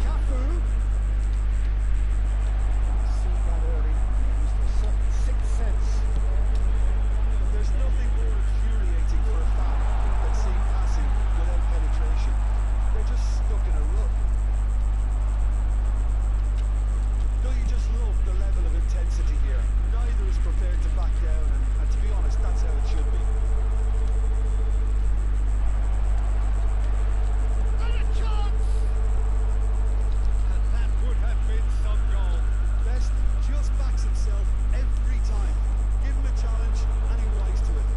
Cafu. Seen that early. Used a certain sixth sense. There's nothing more infuriating for a fan than seeing passing without penetration. They're just stuck in a rut. Don't you just love the level of intensity here? Neither is prepared to back down, and to be honest, that's how it should be. And a chance! And that would have been some goal. Best just backs himself every time. Give him a challenge, and he rise to it.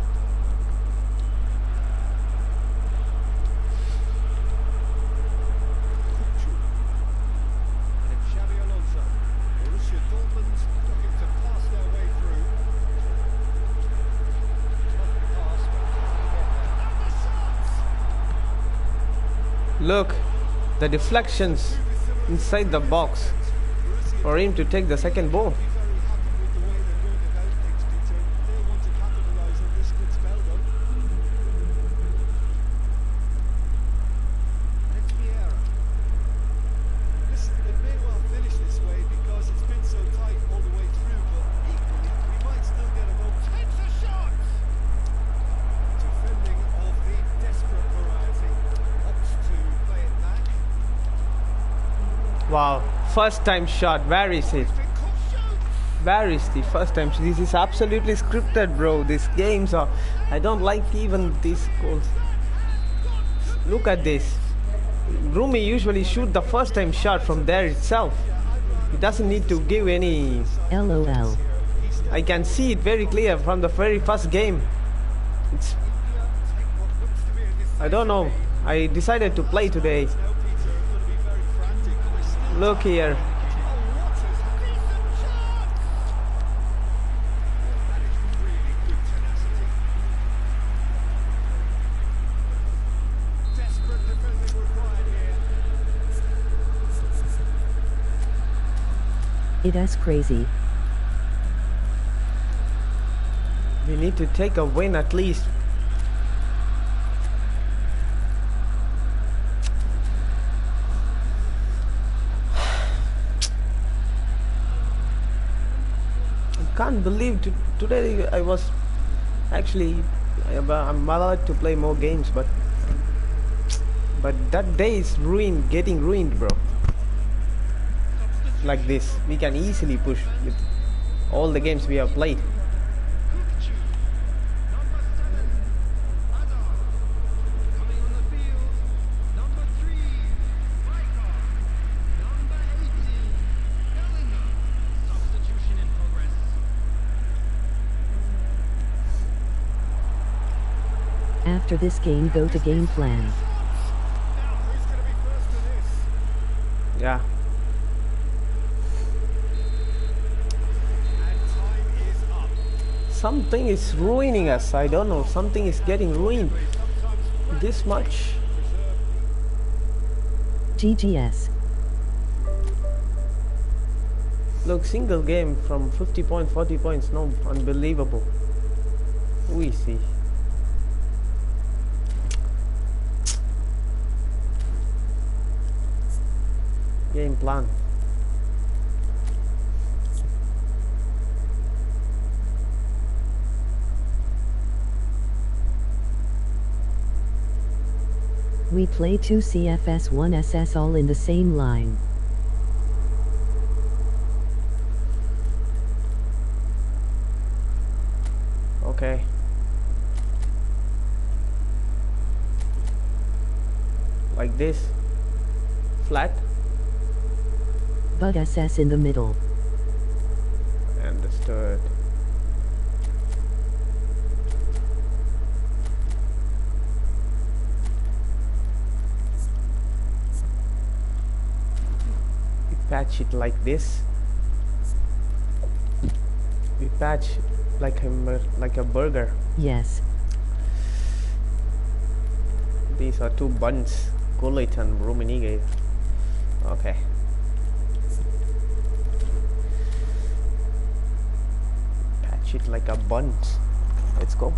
And it's Xabi Alonso. Borussia Dortmund looking to pass their way through. Tough pass, but can he get there? And the shots! Look, the deflections inside the box for him to take the second ball. Be very happy with the way they're going about things, Peter. They want to capitalise on this good spell, though. And it's Vieira. Listen, it may well finish this way because it's been so tight all the way through, but equally, we might still get a goal. Takes a shot! Defending of the desperate variety. Opts to play it back. Wow, first time shot. Where is it? Been caught, shoots! Where is the first time? This is absolutely scripted, bro. These games are. I don't like even these goals. Look at this. Rumi usually shoot the first time shot from there itself. He doesn't need to give any. LOL. I can see it very clear from the very first game. It's. I don't know. I decided to play today. Look here. It is crazy. We need to take a win at least. I can't believe today I was actually I'm allowed to play more games, but that day is getting ruined, bro. Like this, we can easily push with all the games we have played. After this game, go to game plan. Yeah. Something is ruining us. I don't know. Something is getting ruined. This much. GGS. Look, single game from 50 points, 40 points. No, unbelievable. We see. Game plan. We play 2 CFS 1 SS all in the same line. Okay. Like this. Flat. But SS in the middle. Understood. We patch it like this. We patch like a burger. Yes. These are two buns. Gullet and Ruminige. Okay. Patch it like a bun. Let's go.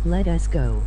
Let us go.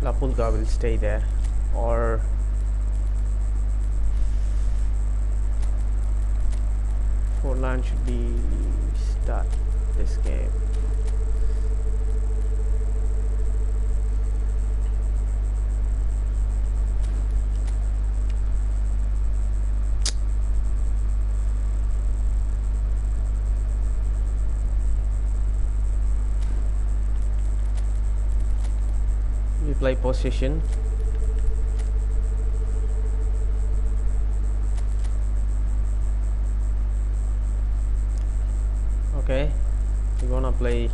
La Pulga will stay there, or Forlan should be start this game. play possession. Okay, we're gonna play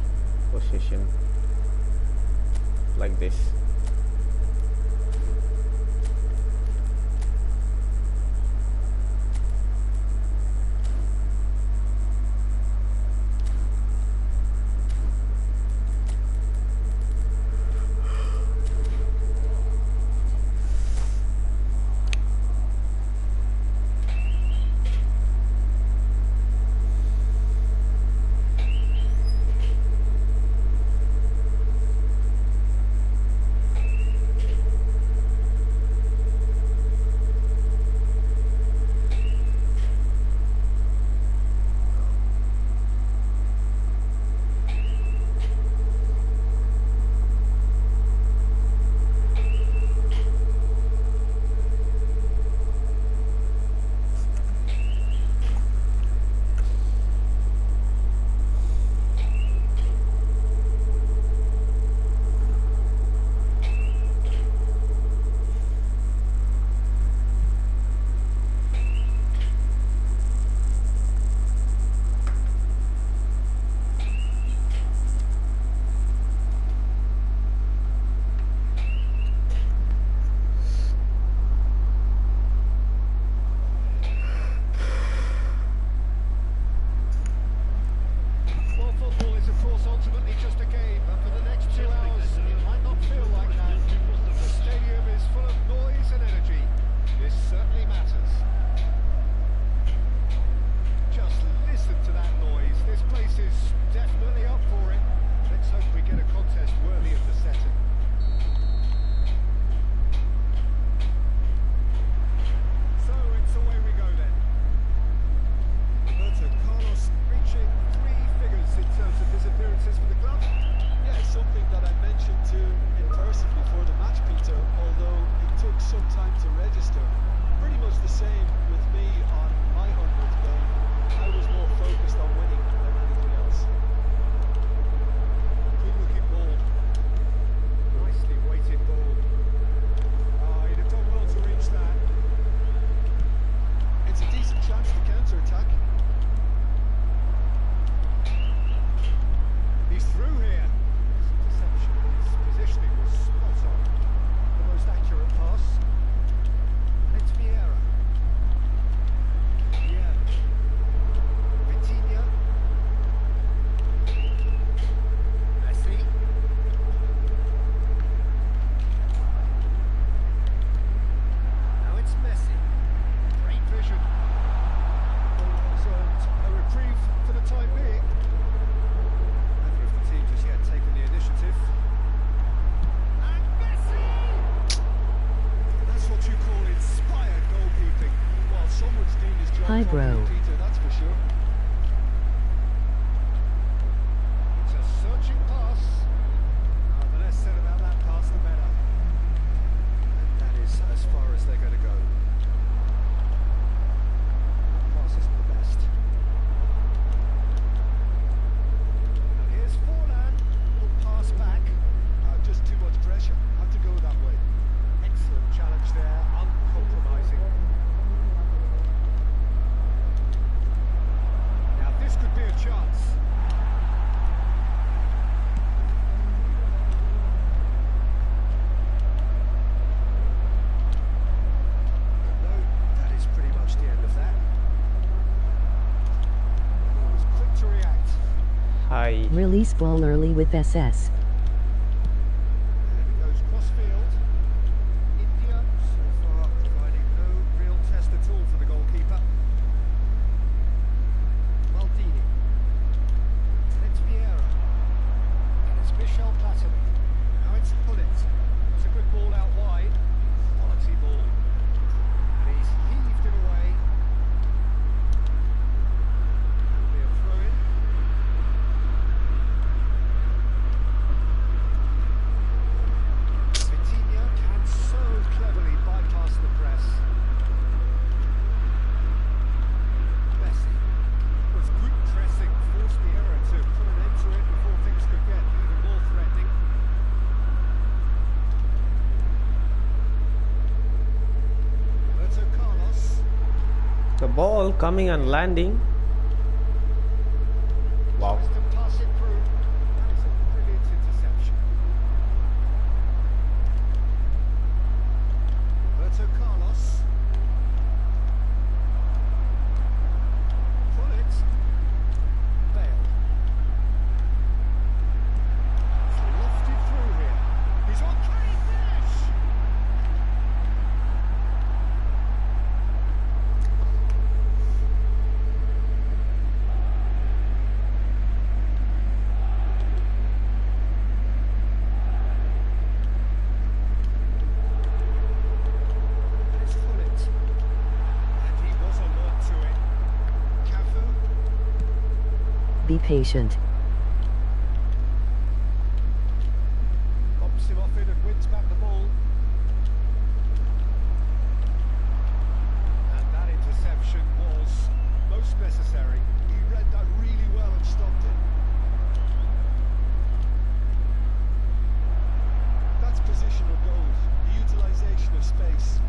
possession like this. Well, football is, of course, ultimately just a game, but for the next 2 hours, it might not feel like that. The stadium is full of noise and energy. This certainly matters. Just listen to that noise. This place is definitely up for it. Let's hope we get a contest worthy of the setting. So it's away we go then. Roberto Carlos reaching 3 figures in terms of his appearances for the club. Yeah, it's something that I mentioned to in person before the match, Peter, although it took some time to register. Pretty much the same with me on my 100th game. I was more focused on winning than anything else. Good looking ball. Nicely weighted ball. Oh, he'd have done well to reach that. It's a decent chance to counter-attack. He's through here. His interception, his positioning was spot on. The most accurate pass. And it's Vieira. Yeah. Vitinha. Messi. Now it's Messi. Great vision. So a reprieve for the time being. Neither of the teams has yet taken the initiative. And Messi! That's what you call inspired goalkeeping. Well, someone's doing his job Hi, properly, bro. Peter, that's for sure. It's a searching pass. The less said about that pass, the better. And that is as far as they're going to go. That pass isn't the best. And here's Forlan. Will pass back. Just too much pressure. Had to go that way. Excellent challenge there, uncompromising. Now this could be a chance. No, that is pretty much the end of that. He was quick to react. Hi. Release ball early with SS. And he goes cross-field. India, so far, providing no real test at all for the goalkeeper. Maldini. And it's Vieira. And it's Michel Platini. Now it's Gullit. It's a good ball out wide. Quality ball. And he's heaved it away. That'll be a throw-in. ball coming and landing. Wow. Tries to pass it through. That is a brilliant interception. Roberto Carlos. Pull it. Bale. It's lofted through here. He's on track. Finish. It's Fullet. And he was alert to it. Cafu. Be patient. Bumps him off it and wins back the ball. And that interception was most necessary. He read that really well and stopped it. That's positional goals, the utilisation of space.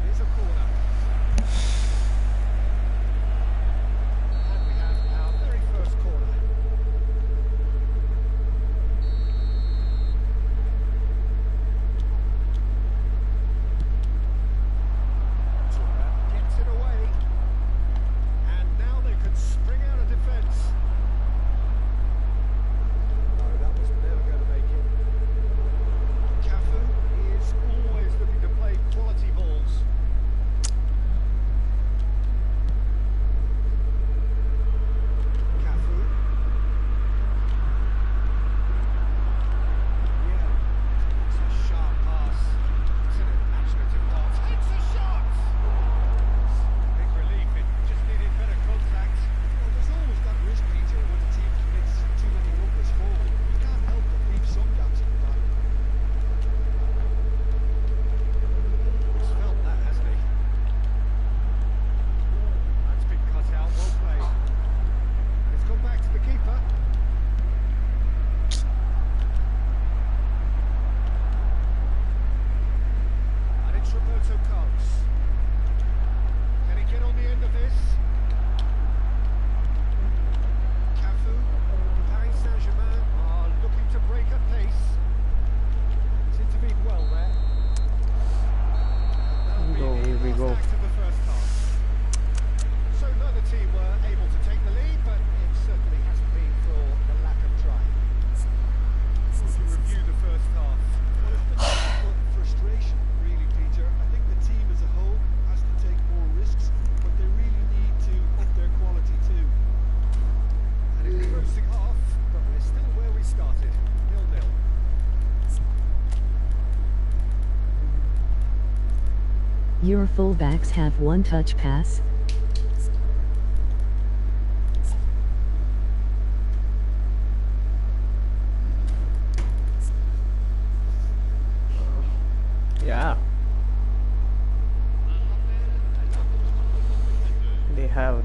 Here's a corner. And we have our very first corner. Torre gets it away. And now they can spring out of defence. No, that was never going to make it. Cafu is always looking to play quality balls. Cafu. Yeah, it's a sharp pass. It's an imaginative pass. It's a shot! Big relief, it just needed better contact. Well, there's always that risk, Peter, when the team commits too many numbers forward. You can't help but leave some gaps at the back. He's felt that, hasn't he? That's been cut out, well played. It's gone back to the keeper. And it's Roberto Carlos. Can he get on the end of this? Cafu, Paris Saint-Germain are looking to break at pace. He's intervened well there. And that'll be Here we the go. last act of the first half. So neither team were able to take the lead, but it certainly hasn't been for the lack of trying. Would you review the first half? Well, it's been nothing but frustration, really, Peter. I think the team as a whole has to take more risks, but they really need to up their quality too. And it's a closing half, but we're still where we started, 0-0. Your fullbacks have one touch pass. Yeah.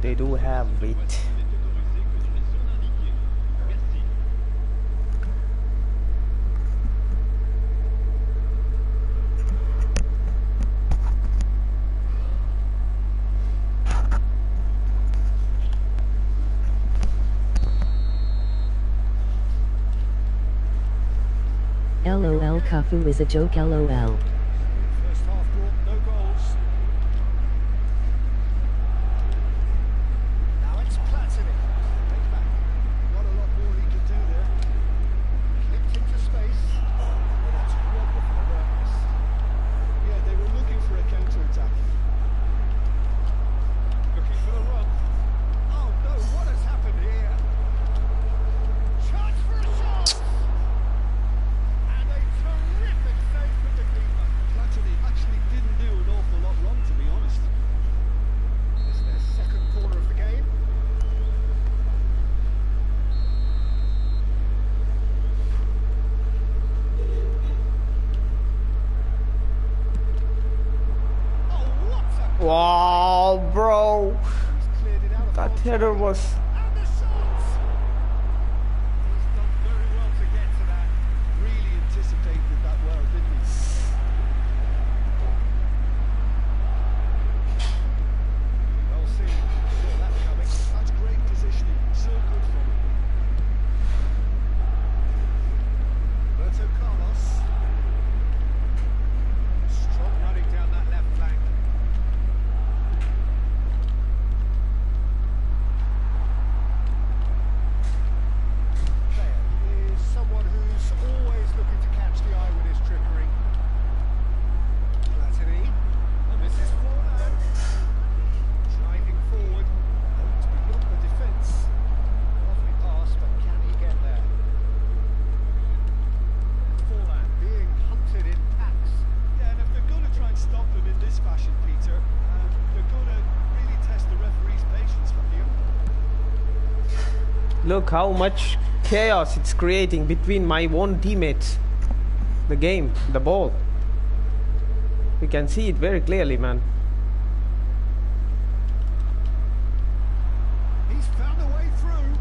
They do have it. LOL Cafu is a joke LOL. First half brought no goals. Now it's Platini. Right back. Not a lot more he could do there. Clipped into space. Oh, that's wonderful awareness. Yeah, they were looking for a counter-attack. Looking for the run. Oh no, what has happened here? Chance for a shot! And a terrific save from the keeper. Platini actually didn't do an awful lot wrong, to be honest. It's their second corner of the game. Oh, what a... Wow, bro. He's cleared it out of That harm's header way. was. And the shots! He's done very well to get to that. Really anticipated that well, didn't he? Look how much chaos it's creating between my own teammates. The game, the ball. You can see it very clearly, man. He's found a way through.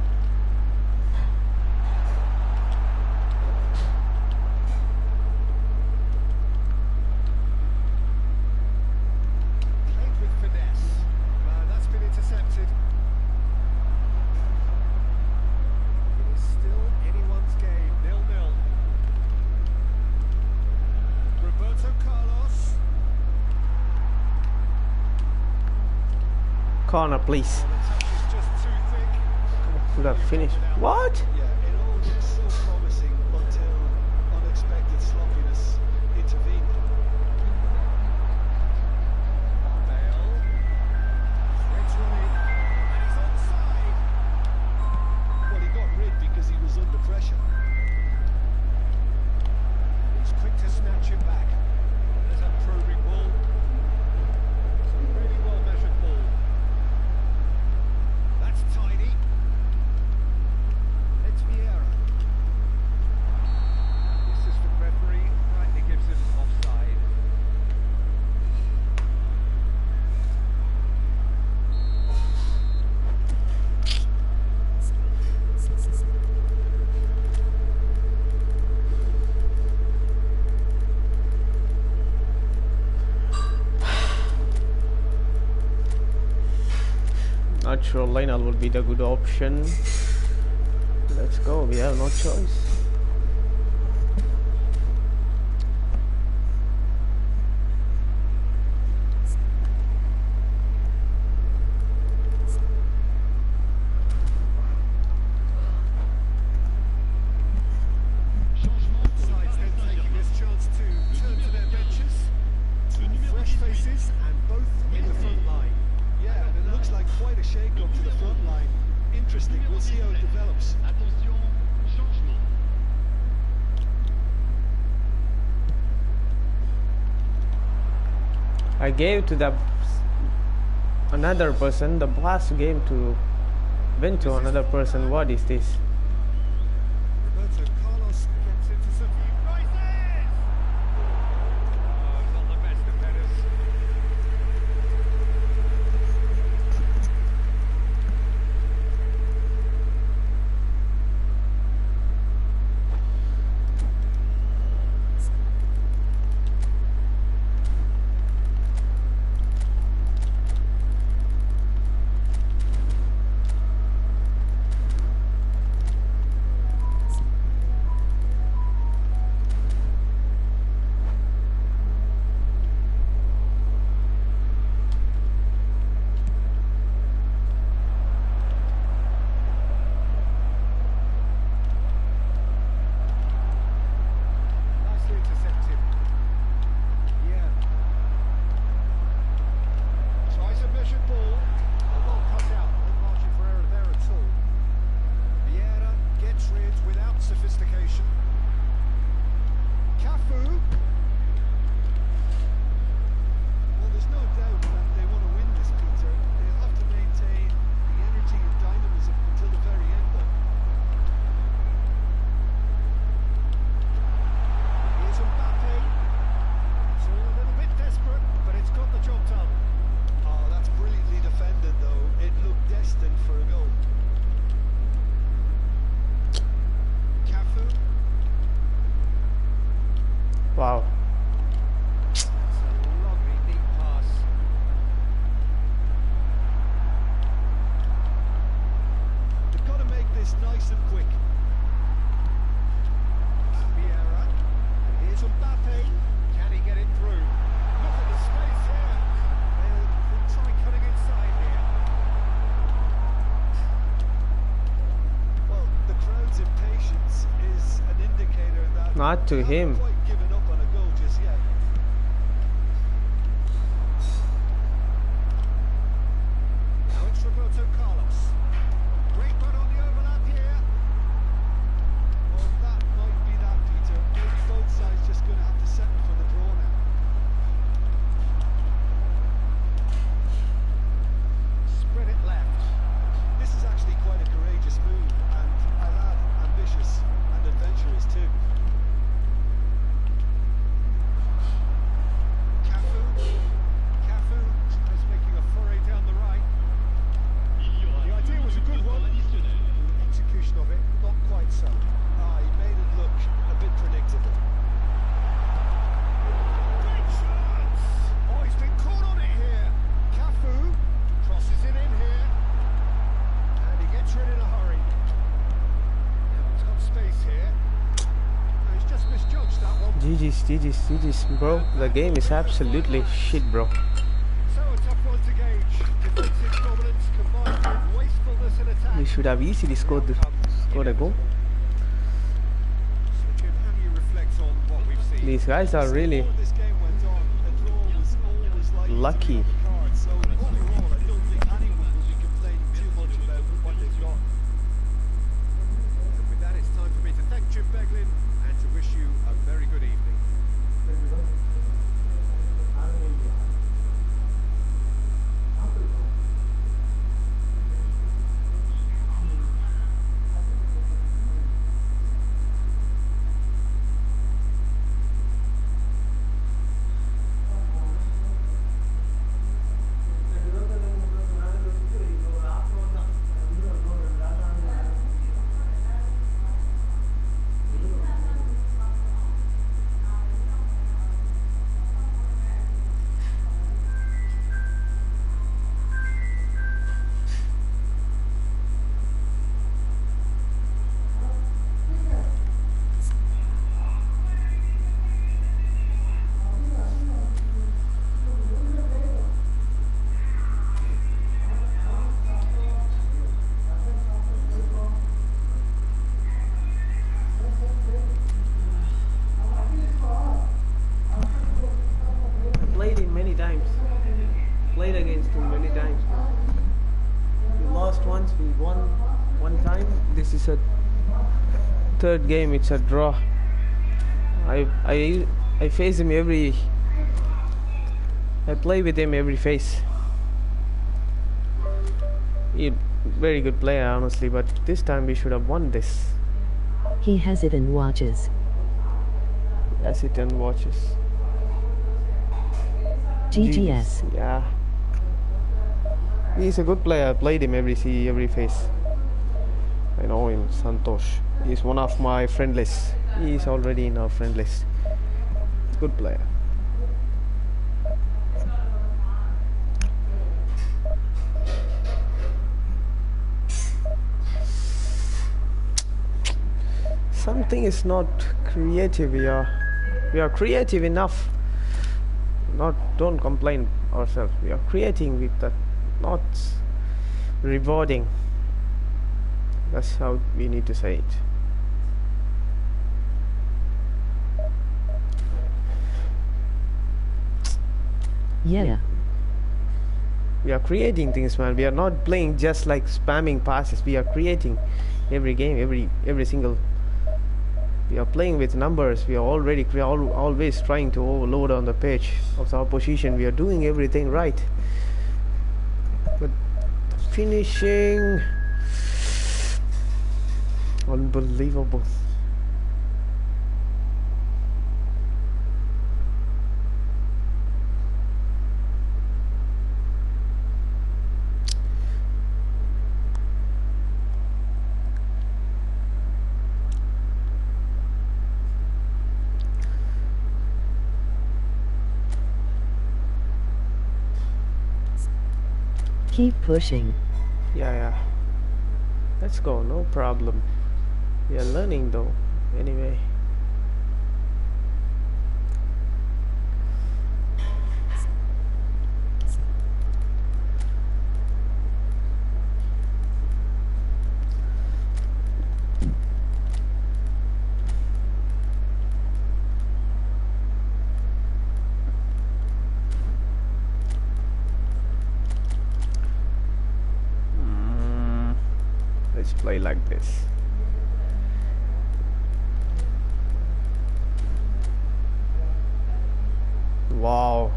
Played with finesse. That's been intercepted. It is still anyone's game, 0-0. Roberto Carlos. Corner, please. The touch is just too thick. Should have finished. What? Yeah, it all looks so promising until unexpected sloppiness intervened. Bale. Threads run in. And he's onside. Well, he got rid because he was under pressure. He's quick to snatch it back. There's a probing ball. It's a really well measured ball. That's tidy. It's Vieira. The assistant referee rightly gives him offside. Not sure Lionel will be the good option. Let's go, we have no choice. Sides then taking this chance to turn to their benches. Two fresh faces and both in the front line. Yeah, and it looks like quite a shake-up to the front line. Interesting, we'll see how it develops. Attention, changement. I gave to the another person, the pass game to went to another person. What is this? Roberto Carlos gets into some view. Rises! Oh, not the best of headers. Nicely intercepted. Yeah. Tries a measured ball. Well cut out. No margin for error there at all. Vieira gets rid without sophistication. Cafu. Well, there's no doubt that they want to win this, Peter. They'll have to maintain the energy and dynamism until the very end, though. Here's Mbappe. It's all a little bit desperate, but it's got the job done. Oh, that's brilliantly defended, though. It looked destined for a goal. Cafu. Wow. That's a lovely deep pass. They've got to make this nice and quick. Vieira. And here's Mbappe. Can he get it through? Look at the space here. They'll try cutting inside here. Well, the crowd's impatience is an indicator that Not to they haven't him. quite given up on a goal just yet. Now it's Roberto Carlos. Great run on the overlap here. Well, that might be that, Peter. Maybe both sides just going to have to settle for the draw now. Spread it left. This is actually quite a courageous move, GG's, bro. The game is absolutely shit, bro. So a tough one to gauge. Defensive dominance combined with wastefulness in attack. We should have easily scored a goal. So Jim, how do you reflect on what we've seen? These guys are really Before this game went on, a draw was always likely lucky. to be on the cards. So overall, I don't think anyone will be complaining too much about what they've got. And with that, it's time for me to thank Jim Beglin and to wish you a very good evening. played him many times. Played against him many times. We lost once, we won one time. This is a third game, it's a draw. I face him I play with him every phase. He very good player honestly, but this time we should have won this. He has it and watches. As it and watches. GGS. Yeah. He's a good player. I played him every phase. I know him, Santosh. He's one of my friendlies. He's already in our friend list. Good player. Something is not creative. We are creative enough. Don't complain ourselves. We are creating with that, not rewarding. That's how we need to say it. Yeah. We are creating things, man. We are not playing just like spamming passes. We are creating every game, every single. We are playing with numbers. We are always trying to overload on the pitch of our position. We are doing everything right, but finishing, unbelievable. Keep pushing. Yeah. Let's go, no problem. We are learning though, anyway. Let's play like this. Wow.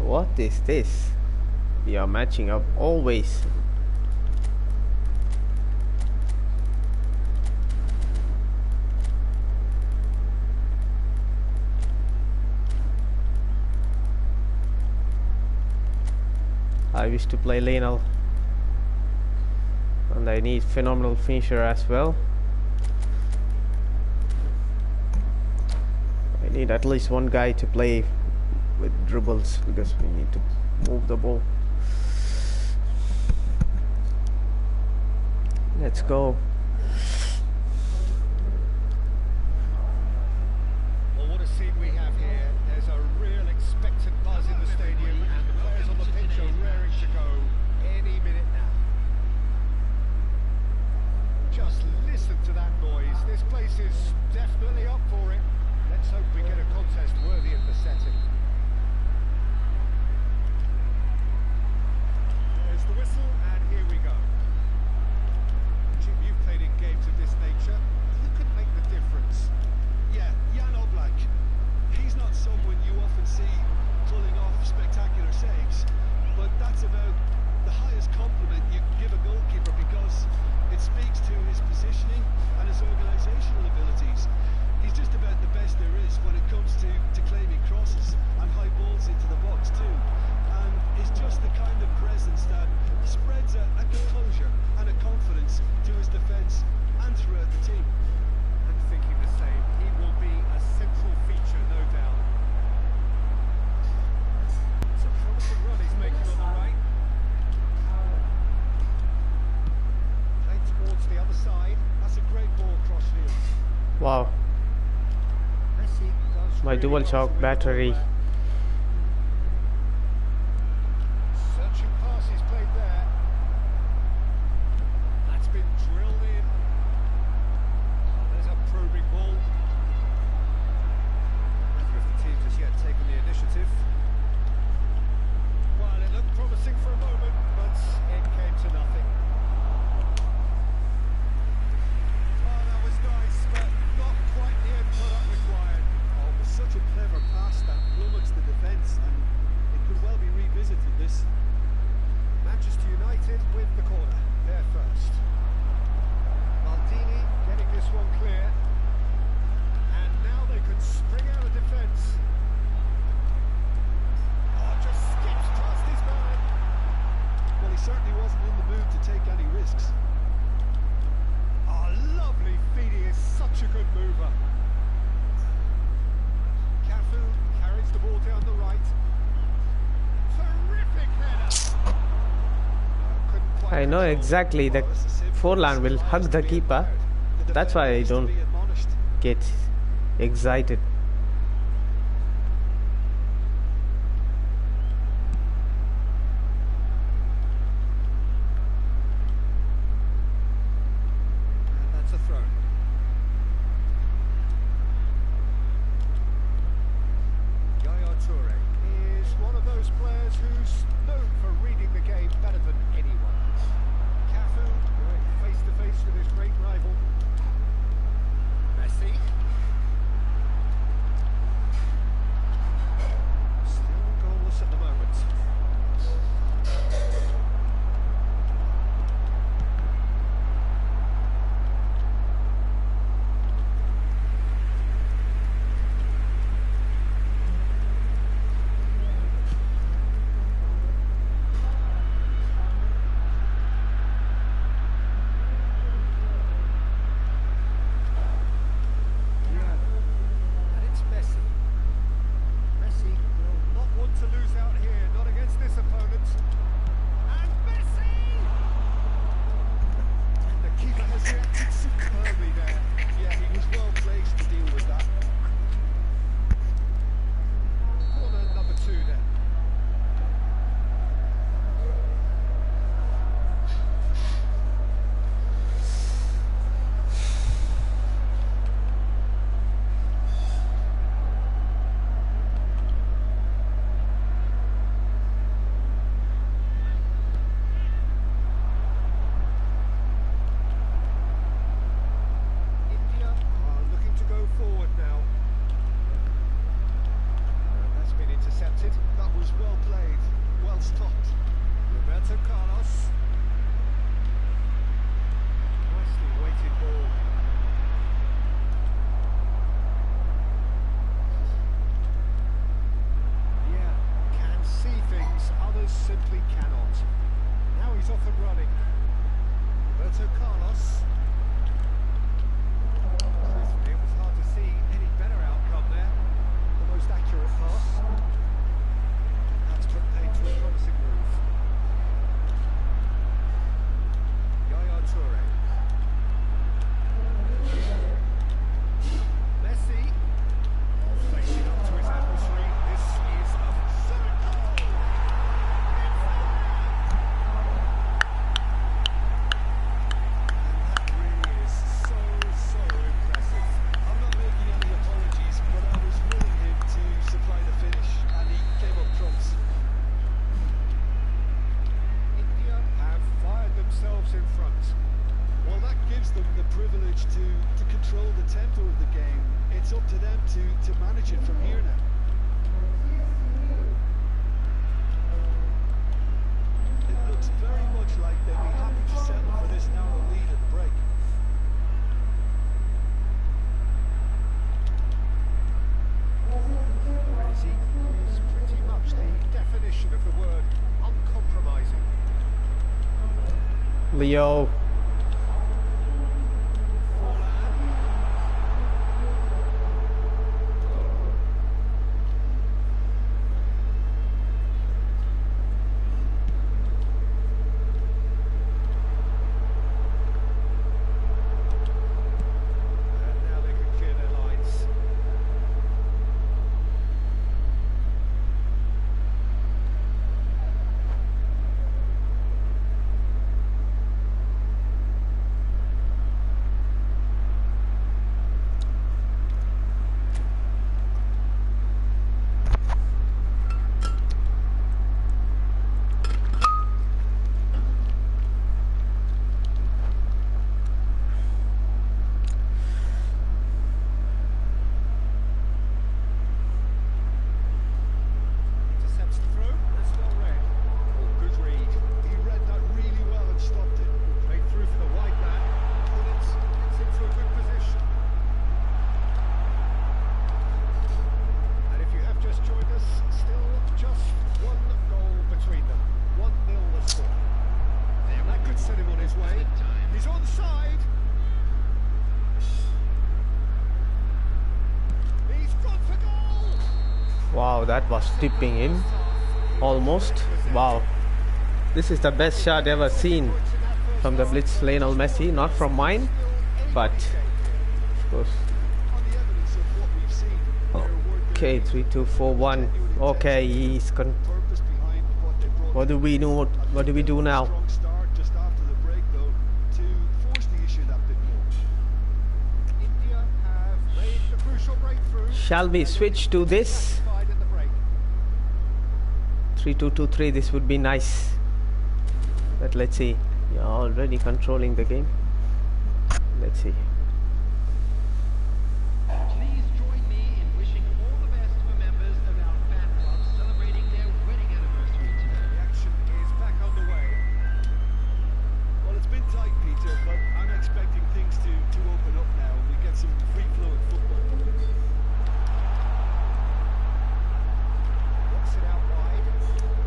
What is this? We are matching up always. I wish to play Lionel. And I need phenomenal finisher as well. I need at least one guy to play with dribbles because we need to move the ball. Let's go. My really dual got shock to win the ball battery. there. Searching passes played there. That's been drilled in. There's a probing ball. Neither of the teams has yet taken the initiative. Well, it looked promising for a moment, but it came to nothing. Oh, that was nice, but not quite the end product required. Oh, it was such a clever pass that plummets the defence, and it could well be revisited this. Manchester United with the corner, there first. Maldini getting this one clear. And now they can spring out of defence. Oh, just skips past his man. Well, he certainly wasn't in the mood to take any risks. Oh, lovely feed, he is such a good mover. Cafu carries the ball down the right. Terrific header. Couldn't quite I know control. exactly that Well, that's a simple Forlan will risk. hug Has the to be keeper. admired. The That's why I defender don't needs to be admonished. get excited. And that's a throw. Yaya Toure is one of those players who's known for reading the game better than anyone. Cafu going face to face with his great rival. Messi. Still goalless at the moment. And it's Messi. Messi will not want to lose out here, not against this opponent. And Messi! And the keeper has reacted superbly there. Yeah, he was well placed to deal with that. Corner number 2 then. India are looking to go forward now. And that's been intercepted. That was well played, well stopped. Roberto Carlos. Nicely weighted ball. Yeah, can see things others simply cannot. Now he's off and running. Roberto Carlos. Truthfully, it was hard to see any better outcome there. The most accurate pass. That's put paid to a promising move. Yaya Toure. Messi. Facing up to his adversary. This is a third goal. And that really is so impressive. I'm not making any apologies, but I was willing him to supply the finish, and he came up trumps. India have fired themselves in front. Well, that gives them the privilege to control the tempo of the game. It's up to them to manage it from here now. It looks very much like they'd be happy to settle for this narrow lead at the break. Messi is pretty much the definition of the word uncompromising. Leo. And now they can clear their lines. Wow, that was tipping in. Almost. Wow. This is the best shot ever seen from the Blitz Lionel Messi. Not from mine, but of course. On the evidence of what we've seen, there were Okay, 3, 2, 4, 1. Okay, he's purpose behind what they brought. what do we do? What do we do now? Strong start just after the break, though, to force the issue that bit more. India have made the crucial breakthrough. Shall we switch to this? Satisfied at the break. 3-2-2-3. This would be nice. But let's see. You're already controlling the game. Let's see. Please join me in wishing all the best to the members of our fan club celebrating their wedding anniversary today. The action is back underway. Well, it's been tight, Peter, but I'm expecting things to open up now. We get some free-flowing football. Works it out wide.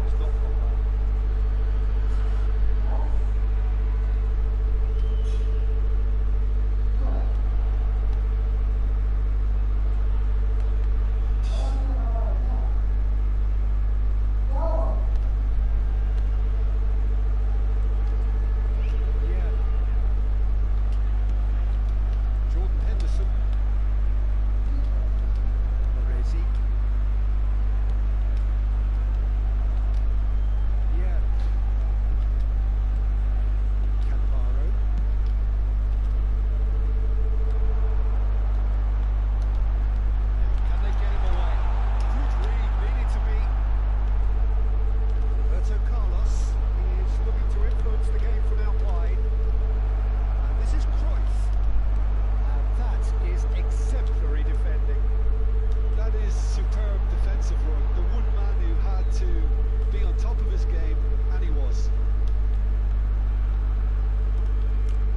It's not Pogba. Yeah. Jordan Henderson. Baresi. Yeah. Cannavaro. Can they get him away? Good read, needed to be. Roberto Carlos is looking to influence the game from out wide. And this is Cruyff. And that is exemplary defending. That is superb defensive work. The one man who had to be on top of his game, and he was.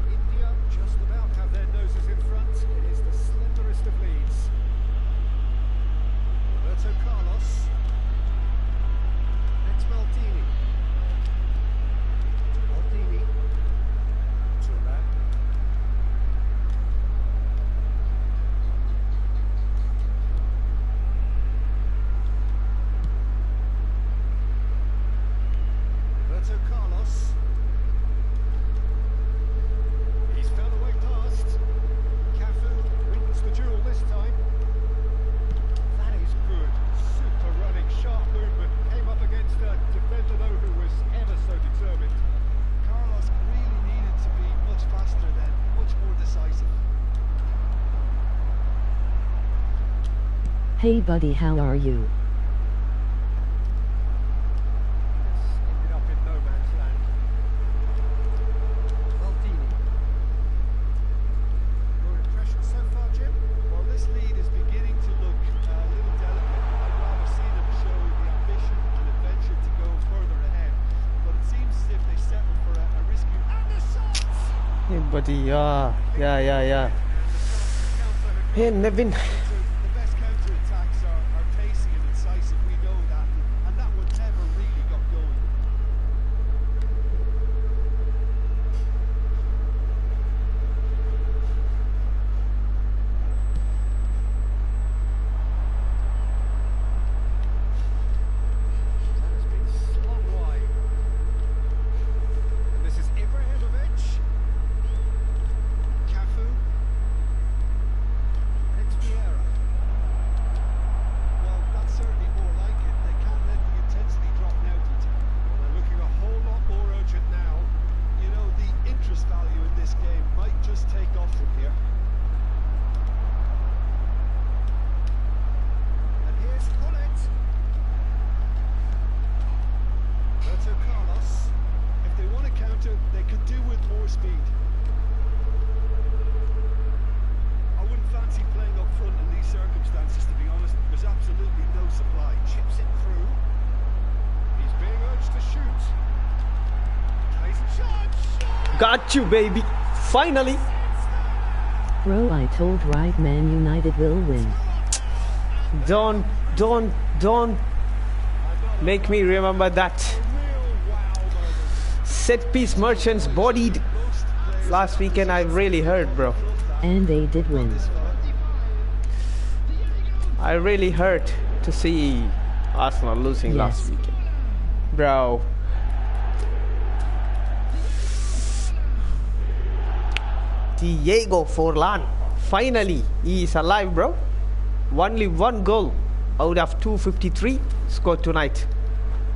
India just about have their noses in front. It is the slenderest of leads. Roberto Carlos. Next Maldini. Maldini. Thuram. Roberto Carlos. He's fell away past. Cafu wins the duel this time. That is good. Super running, sharp movement. Came up against a defender though who was ever so determined. Carlos really needed to be much faster then, much more decisive. Hey buddy, how are you? This ended up in no man's land. Maldini. Your impression so far, Jim? Well, this lead is beginning to look a little delicate. I'd rather see them show the ambition and adventure to go further ahead. But it seems as if they settled for a risky... And the shot! Hey, buddy. Yeah. Hey, Nevin. The best counter-attacks are pacey and incisive, we know that. And that one never really got going. That has been slung wide. And this is Ibrahimovic. Cafu. It's Vieira. Well, that's certainly more like it. They can't let the intensity drop now, Peter. Well, they're looking a whole lot more urgent now. You know, the interest value in this game might just take off from here. And here's Hullet. Roberto Carlos, if they want to counter, they could do with more speed. I wouldn't fancy playing up front in these circumstances, to be honest. There's absolutely no supply. Chips it through. He's being urged to shoot. Plays a shot. Got you, baby. Finally. Bro, I told right, Man United will win. Don't make me remember that. Real wow moment. Set piece merchants bodied last weekend. I really hurt, bro. And they did win. I really hurt to to see Arsenal losing last Yes. weekend. Bro. Diego Forlan. Finally, he is alive, bro. Only one goal out of 253 scored tonight.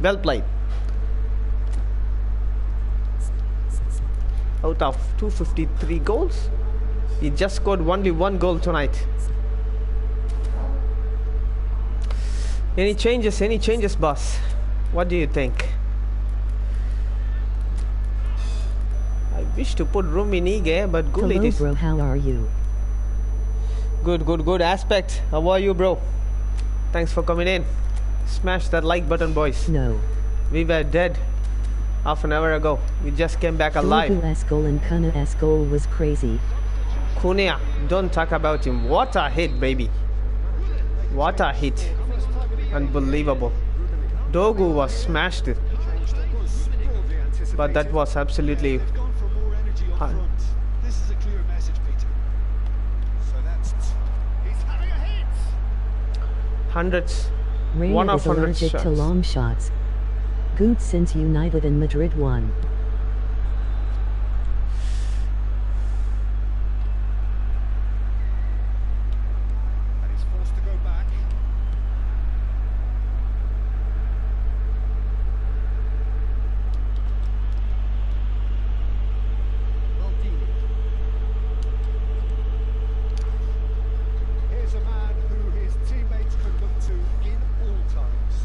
Well played. Out of 253 goals, he just scored only one goal tonight. Any changes, boss? What do you think? I wish to put Rummenigge, but good it Hello, is. bro. How are you? Good aspect. How are you, bro? Thanks for coming in. Smash that like button, boys. No. We were dead half an hour ago. We just came back alive. Dorgu's goal and Kuna's goal was crazy. Cunha, don't talk about him. What a hit, baby. What a hit. Unbelievable. Dogu was smashed it. But that was absolutely... They've gone for more energy up front. This is a clear message, Peter. So that's... He's having a hit. hundreds. Raya One of is 100 allergic shots. to long shots. Good since United and Madrid won. And he's forced to go back. Maldini. Here's a man who his teammates could look to in all times.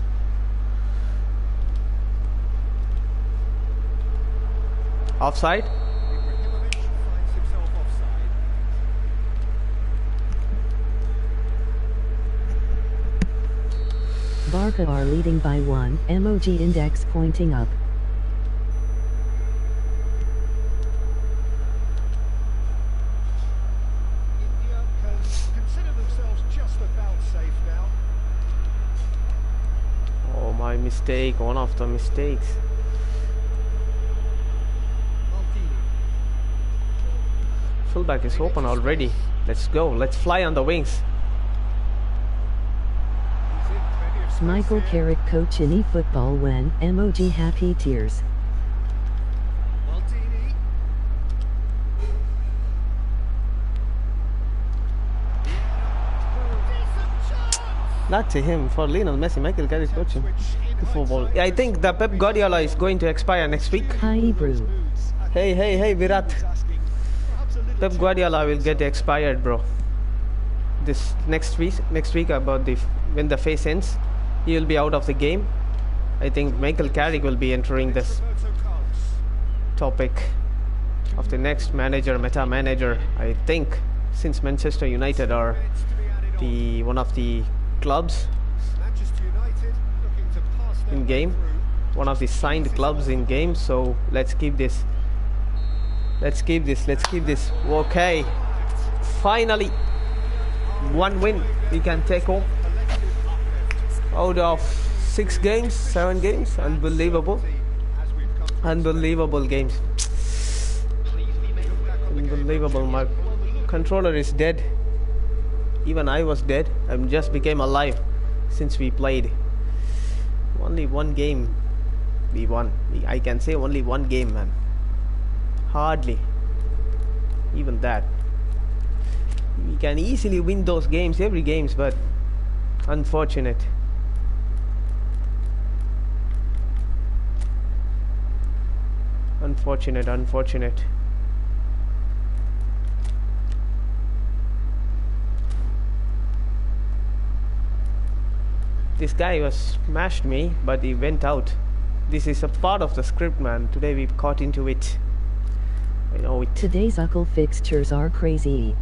Offside. Ibrahimovic finds himself offside. Barca are leading by 1, emoji index pointing up. India can consider themselves just about safe now. Oh, my mistake. One of the mistakes. Maldini. Fullback is open already. Let's go. Let's fly on the wings. He's in plenty of space Michael here. Carrick coach in eFootball when emoji happy tears. Maldini. Decent chance. Not to him, for Lionel Messi. Michael Carrick coaching. Which in Football. hindsight I think the Pep Guardiola is going to expire next week. Hi, bro. Hey, Virat. asking perhaps a little Pep too Guardiola much will get expired, bro. This next week about the when the phase ends, he will be out of the game. I think Michael Carrick will be entering this Roberto Carlos. topic of the next manager, meta manager. I think since Manchester United are Minutes to be added on. the one of the clubs Manchester United looking to pass their in way game, through. one of the signed clubs in game. So let's keep this. Let's keep this. Okay, finally, one win we can take home out of 6 games, 7 games. Unbelievable, As we've come unbelievable games. Unbelievable. My controller is dead. Even I was dead. I just became alive since we played. Only one game we won. I can say only one game, man. Hardly. Even that. We can easily win those games, every games, but unfortunate. Unfortunate. This guy was smashed me, but he went out. This is a part of the script, man. Today we caught into it. I know it. Today's Uckle fixtures are crazy.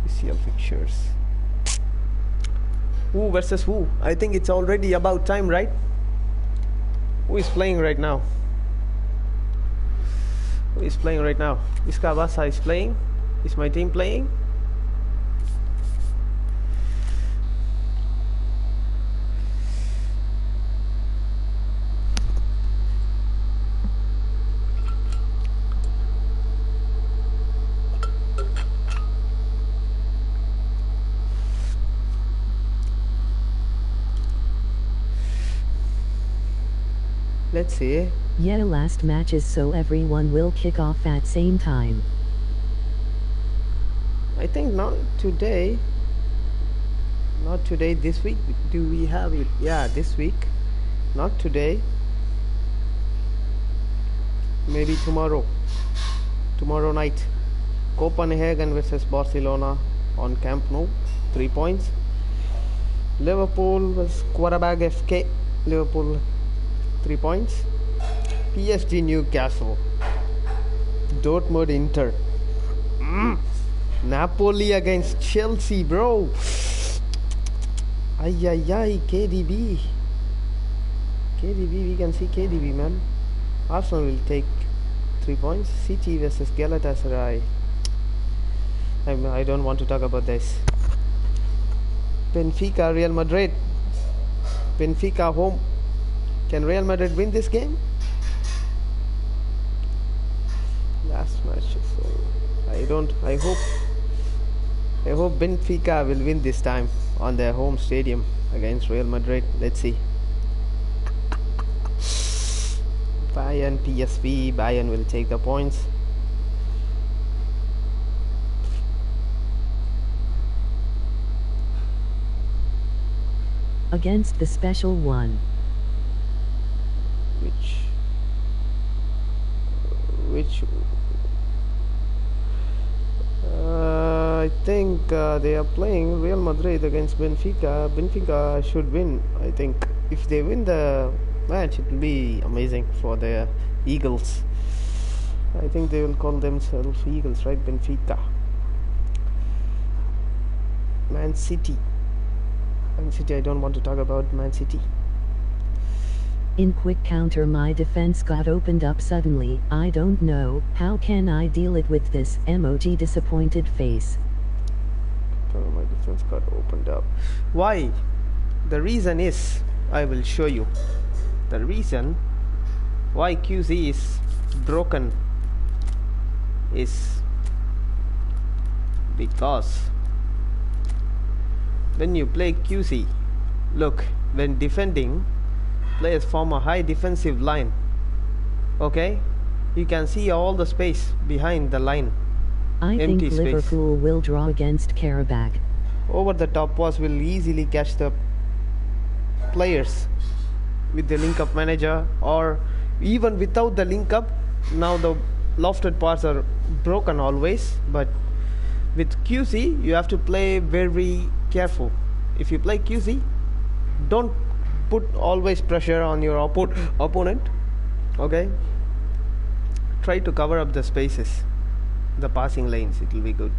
PCL fixtures. Who versus who? I think it's already about time, right? Who is playing right now? Who is playing right now? Iskabasa is playing. Is my team playing? Let's see. Yeah, last matches so everyone will kick off at same time. I think not today. Not today. This week. Do we have it? Yeah, this week. Not today. Maybe tomorrow. Tomorrow night. Copenhagen versus Barcelona on Camp Nou. 3 points. Liverpool vs Quarterback FK. Liverpool 3 points. PSG Newcastle. Dortmund Inter. Napoli against Chelsea, bro. Ay, KDB. KDB, we can see KDB, man. Arsenal will take 3 points. City versus Galatasaray. I don't want to talk about this. Benfica, Real Madrid. Benfica home. Can Real Madrid win this game? Last match. So I hope Benfica will win this time on their home stadium against Real Madrid. Let's see. Bayern, PSV. Bayern will take the points. Against the special one. Which I think they are playing Real Madrid against Benfica. Benfica should win. I think if they win the match, it will be amazing for the Eagles. I think they will call themselves Eagles, right? Benfica. Man City. I don't want to talk about Man City. In quick counter, my defense got opened up suddenly. I don't know, how can I deal it with this emoji disappointed face? My defense got opened up. Why? The reason is, I will show you. The reason why QC is broken is because when you play QC, look, when defending, players form a high defensive line. Okay, you can see all the space behind the line. I think Empty space. Liverpool will draw against Karabakh. Over the top pass will easily catch the players with the link up manager, or even without the link up. Now the lofted parts are broken always, but with QC you have to play very careful. If you play QC, don't put always pressure on your opponent. Okay, try to cover up the spaces, the passing lanes. It will be good.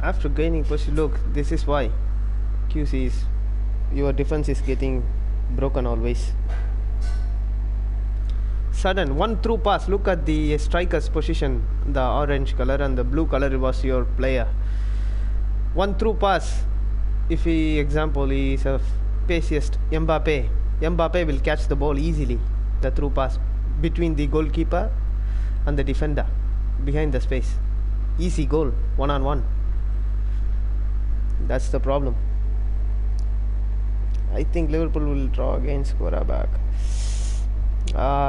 After gaining position, look, this is why QC is, your defense is getting broken always. Sudden one through pass. Look at the striker's position, the orange color, and the blue color was your player. One through pass. If he, example, he is a paciest Mbappe will catch the ball easily. The through pass between the goalkeeper and the defender, behind the space, easy goal, one-on-one. That's the problem. I think Liverpool will draw against Qarabağ.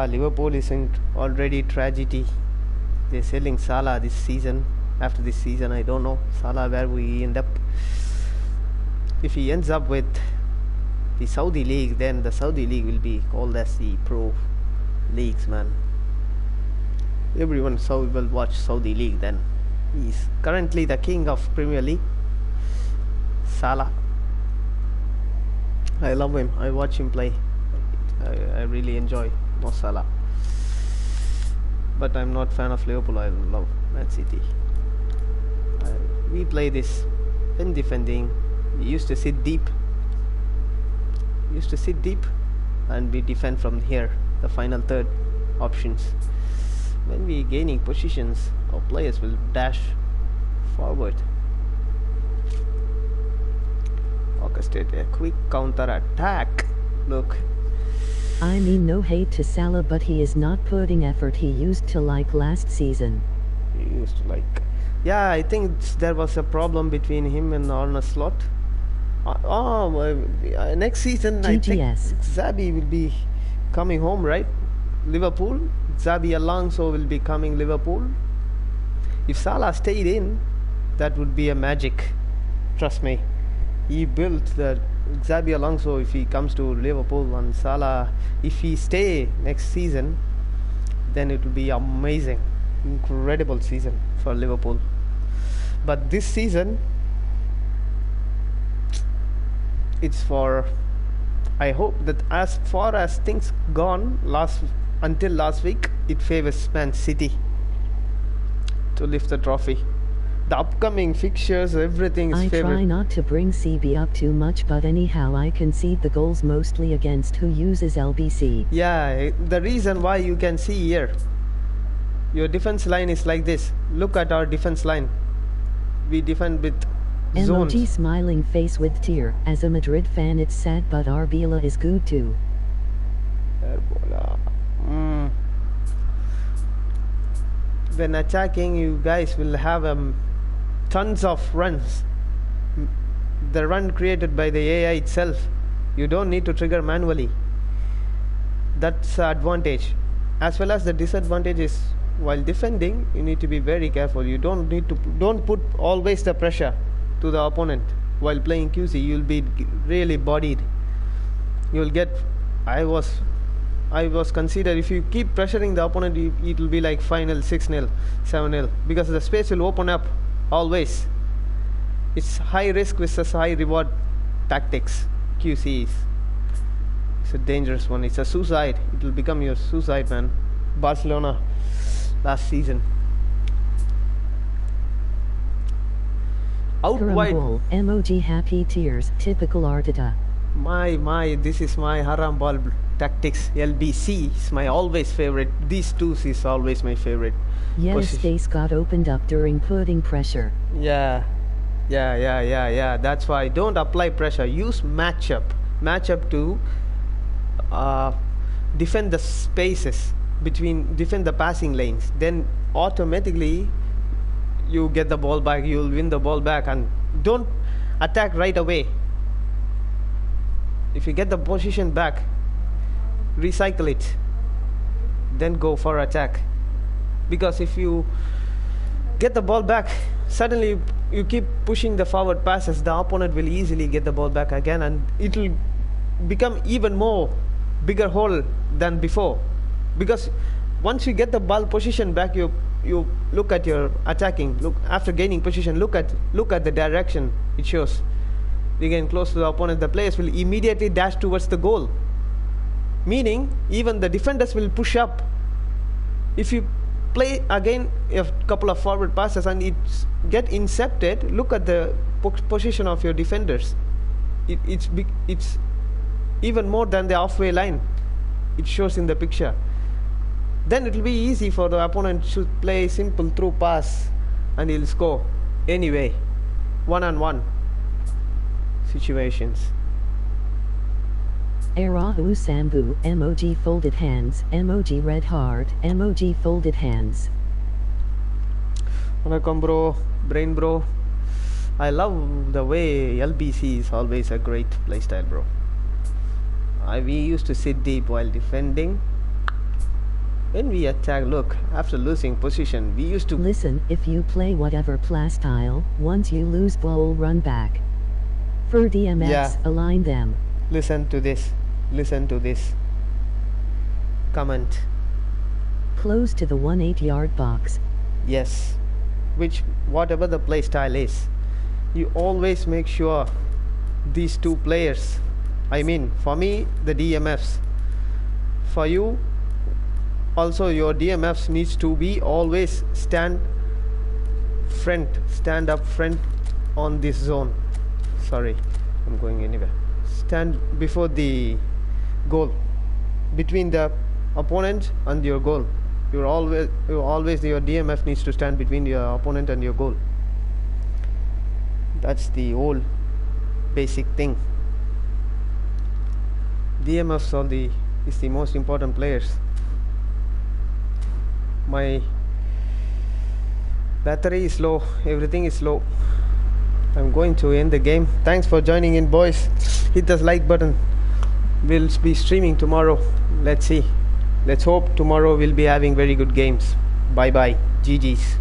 Liverpool is in already tragedy. They're selling Salah this season. After this season, I don't know Salah where we end up. If he ends up with the Saudi League, then the Saudi League will be called as the pro leagues, man. Everyone will watch Saudi League then. He's currently the king of Premier League, Salah. I love him. I watch him play. I really enjoy Mo Salah. But I'm not fan of Liverpool. I love Man City. We play this when defending. We used to sit deep. And we defend from here, the final third options. When we gaining positions, our players will dash forward. Orchestrate a quick counter attack. Look. I mean, no hate to Salah, but he is not putting effort he used to like last season. He used to like. Yeah, I think there was a problem between him and Arne Slot. Next season I think GGS. Xabi will be coming home, right? Liverpool. Xabi Alonso will be coming Liverpool. If Salah stayed in, that would be a magic. Trust me. He built the Xabi Alonso. If he comes to Liverpool, and Salah, if he stay next season, then it will be amazing, incredible season for Liverpool. But this season, it's for, I hope that as far as things gone until last week, it favors Man City to lift the trophy. The upcoming fixtures, everything is I favored. try not to bring CB up too much, but anyhow I concede the goals mostly against who uses LBC. Yeah, the reason why you can see here, your defense line is like this. Look at our defense line. We defend with zones. Emoji smiling face with tear. As a Madrid fan it's sad, but Arbila is good too. When attacking, you guys will have tons of runs. The run created by the AI itself. You don't need to trigger manually. That's the advantage. As well as the disadvantage is, while defending, you need to be very careful. You don't put always the pressure to the opponent. While playing QC, you'll be really bodied. You'll get. I was considered, if you keep pressuring the opponent, it will be like final 6-0, 7-0, because the space will open up always. It's high risk versus high reward tactics. QC is. It's a dangerous one. It's a suicide. It will become your suicide, man. Barcelona last season. Out wide. Karambol. Emoji happy tears. Typical Arteta. This is my haram ball tactics. LBC is my always favorite. These two is always my favorite. Yes, space got opened up during putting pressure. Yeah. That's why don't apply pressure. Use matchup to defend the spaces defend the passing lanes. Then automatically you get the ball back. You'll win the ball back, and don't attack right away. If you get the position back, recycle it, then go for attack. Because if you get the ball back, suddenly you keep pushing the forward passes, the opponent will easily get the ball back again, and it will become even more bigger hole than before. Because once you get the ball position back, you look at your attacking. Look after gaining position. Look at the direction it shows. You get close to the opponent, the players will immediately dash towards the goal. Meaning, even the defenders will push up. If you play again a couple of forward passes and it get incepted, look at the position of your defenders. It's even more than the halfway line. It shows in the picture. Then it will be easy for the opponent to play simple through pass, and he'll score anyway. One-on-one situations. Erahu Sambu. Emoji folded hands. Emoji red heart. Emoji folded hands. Welcome, bro. Brain, bro. I love the way LBC is always a great playstyle, bro. We used to sit deep while defending. When we attack, look, after losing position, we used to... Listen, if you play whatever play style, once you lose ball, run back. For DMX, Yeah. align them. Listen to this. Comment. Close to the 1-8-yard box. Yes. Whatever the play style is, you always make sure these two players, I mean, for me, the DMFs. For you, also your DMFs needs to be always stand up front on this zone. Sorry, I'm going anywhere. Stand before the goal, between the opponent and your goal. Your DMF needs to stand between your opponent and your goal. That's the whole basic thing. DMFs is the most important players. My battery is low. Everything is low. I'm going to end the game. Thanks for joining in, boys. Hit the like button. We'll be streaming tomorrow. Let's see. Let's hope tomorrow we'll be having very good games. Bye bye. GG's.